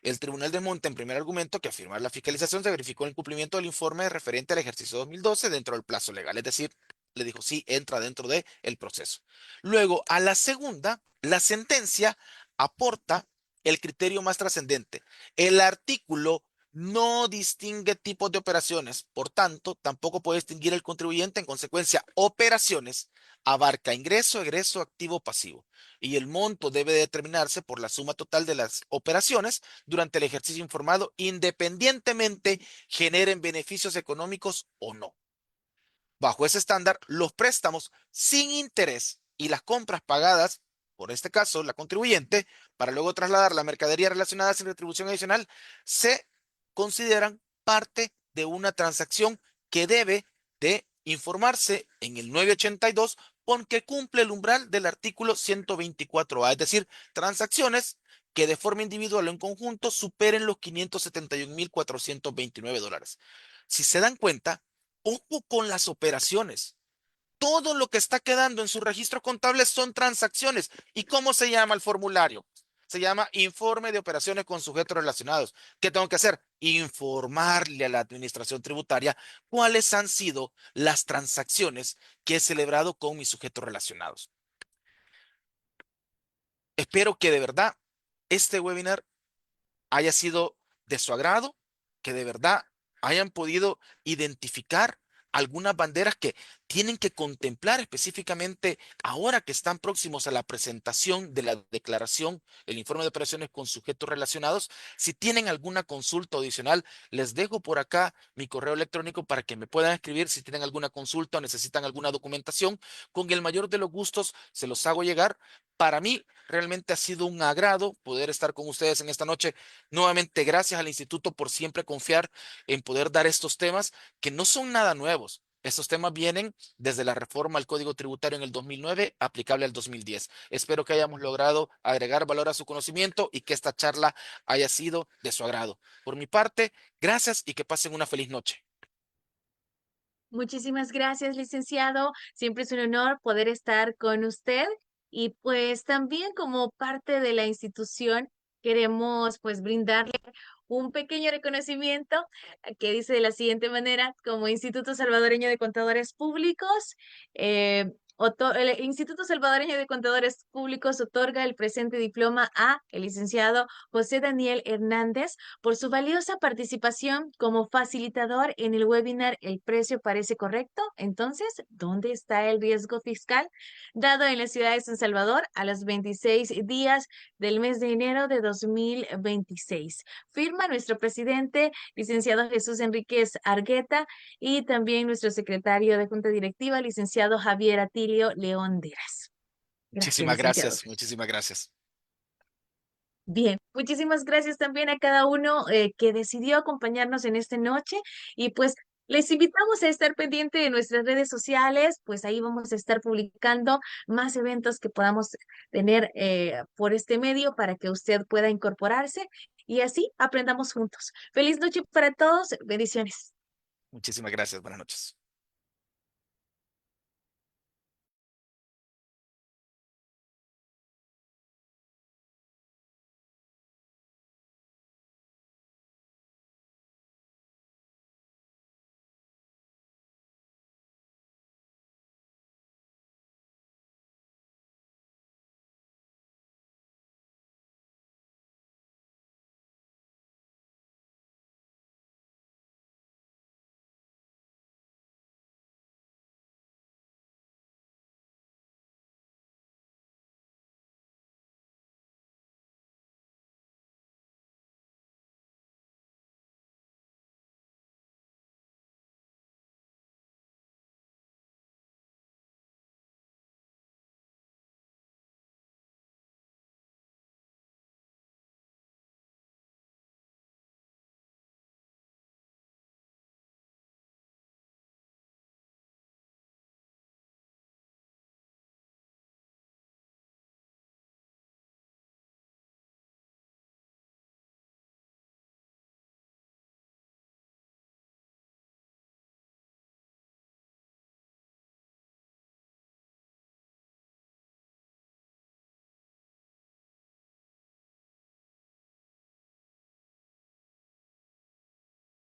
El Tribunal desmonta en primer argumento que afirmar la fiscalización se verificó el incumplimiento del informe referente al ejercicio 2012 dentro del plazo legal, es decir, le dijo sí, entra dentro del proceso. Luego, a la segunda, la sentencia aporta el criterio más trascendente. El artículo no distingue tipos de operaciones, por tanto, tampoco puede distinguir el contribuyente. En consecuencia, operaciones abarca ingreso, egreso, activo, pasivo. Y el monto debe determinarse por la suma total de las operaciones durante el ejercicio informado, independientemente generen beneficios económicos o no. Bajo ese estándar, los préstamos sin interés y las compras pagadas, por este caso, la contribuyente, para luego trasladar la mercadería relacionada sin retribución adicional, se consideran parte de una transacción que debe de informarse en el 982 porque cumple el umbral del artículo 124A, es decir, transacciones que de forma individual o en conjunto superen los $571,429. Si se dan cuenta, ojo con las operaciones. Todo lo que está quedando en su registro contable son transacciones. ¿Y cómo se llama el formulario? Se llama informe de operaciones con sujetos relacionados. ¿Qué tengo que hacer? Informarle a la administración tributaria cuáles han sido las transacciones que he celebrado con mis sujetos relacionados. Espero que de verdad este webinar haya sido de su agrado, que de verdad hayan podido identificar algunas banderas que tienen que contemplar específicamente ahora que están próximos a la presentación de la declaración, el informe de operaciones con sujetos relacionados. Si tienen alguna consulta adicional, les dejo por acá mi correo electrónico para que me puedan escribir si tienen alguna consulta o necesitan alguna documentación. Con el mayor de los gustos se los hago llegar. Para mí realmente ha sido un agrado poder estar con ustedes en esta noche. Nuevamente, gracias al instituto por siempre confiar en poder dar estos temas que no son nada nuevos. Estos temas vienen desde la reforma al Código Tributario en el 2009, aplicable al 2010. Espero que hayamos logrado agregar valor a su conocimiento y que esta charla haya sido de su agrado. Por mi parte, gracias y que pasen una feliz noche. Muchísimas gracias, licenciado. Siempre es un honor poder estar con usted y pues también como parte de la institución queremos pues brindarle un pequeño reconocimiento que dice de la siguiente manera: como Instituto Salvadoreño de Contadores Públicos, el Instituto Salvadoreño de Contadores Públicos otorga el presente diploma a el licenciado José Daniel Hernández por su valiosa participación como facilitador en el webinar ¿El precio parece correcto? Entonces, ¿dónde está el riesgo fiscal? Dado en la ciudad de San Salvador a los 26 días del mes de enero de 2026. Firma nuestro presidente, licenciado Jesús Enríquez Argueta, y también nuestro secretario de Junta Directiva, licenciado Javier Atilio León Deras. Gracias, Muchísimas licenciado. gracias, muchísimas gracias. Bien, muchísimas gracias también a cada uno que decidió acompañarnos en esta noche y pues les invitamos a estar pendiente de nuestras redes sociales, pues ahí vamos a estar publicando más eventos que podamos tener por este medio para que usted pueda incorporarse y así aprendamos juntos. Feliz noche para todos, bendiciones. Muchísimas gracias. Buenas noches.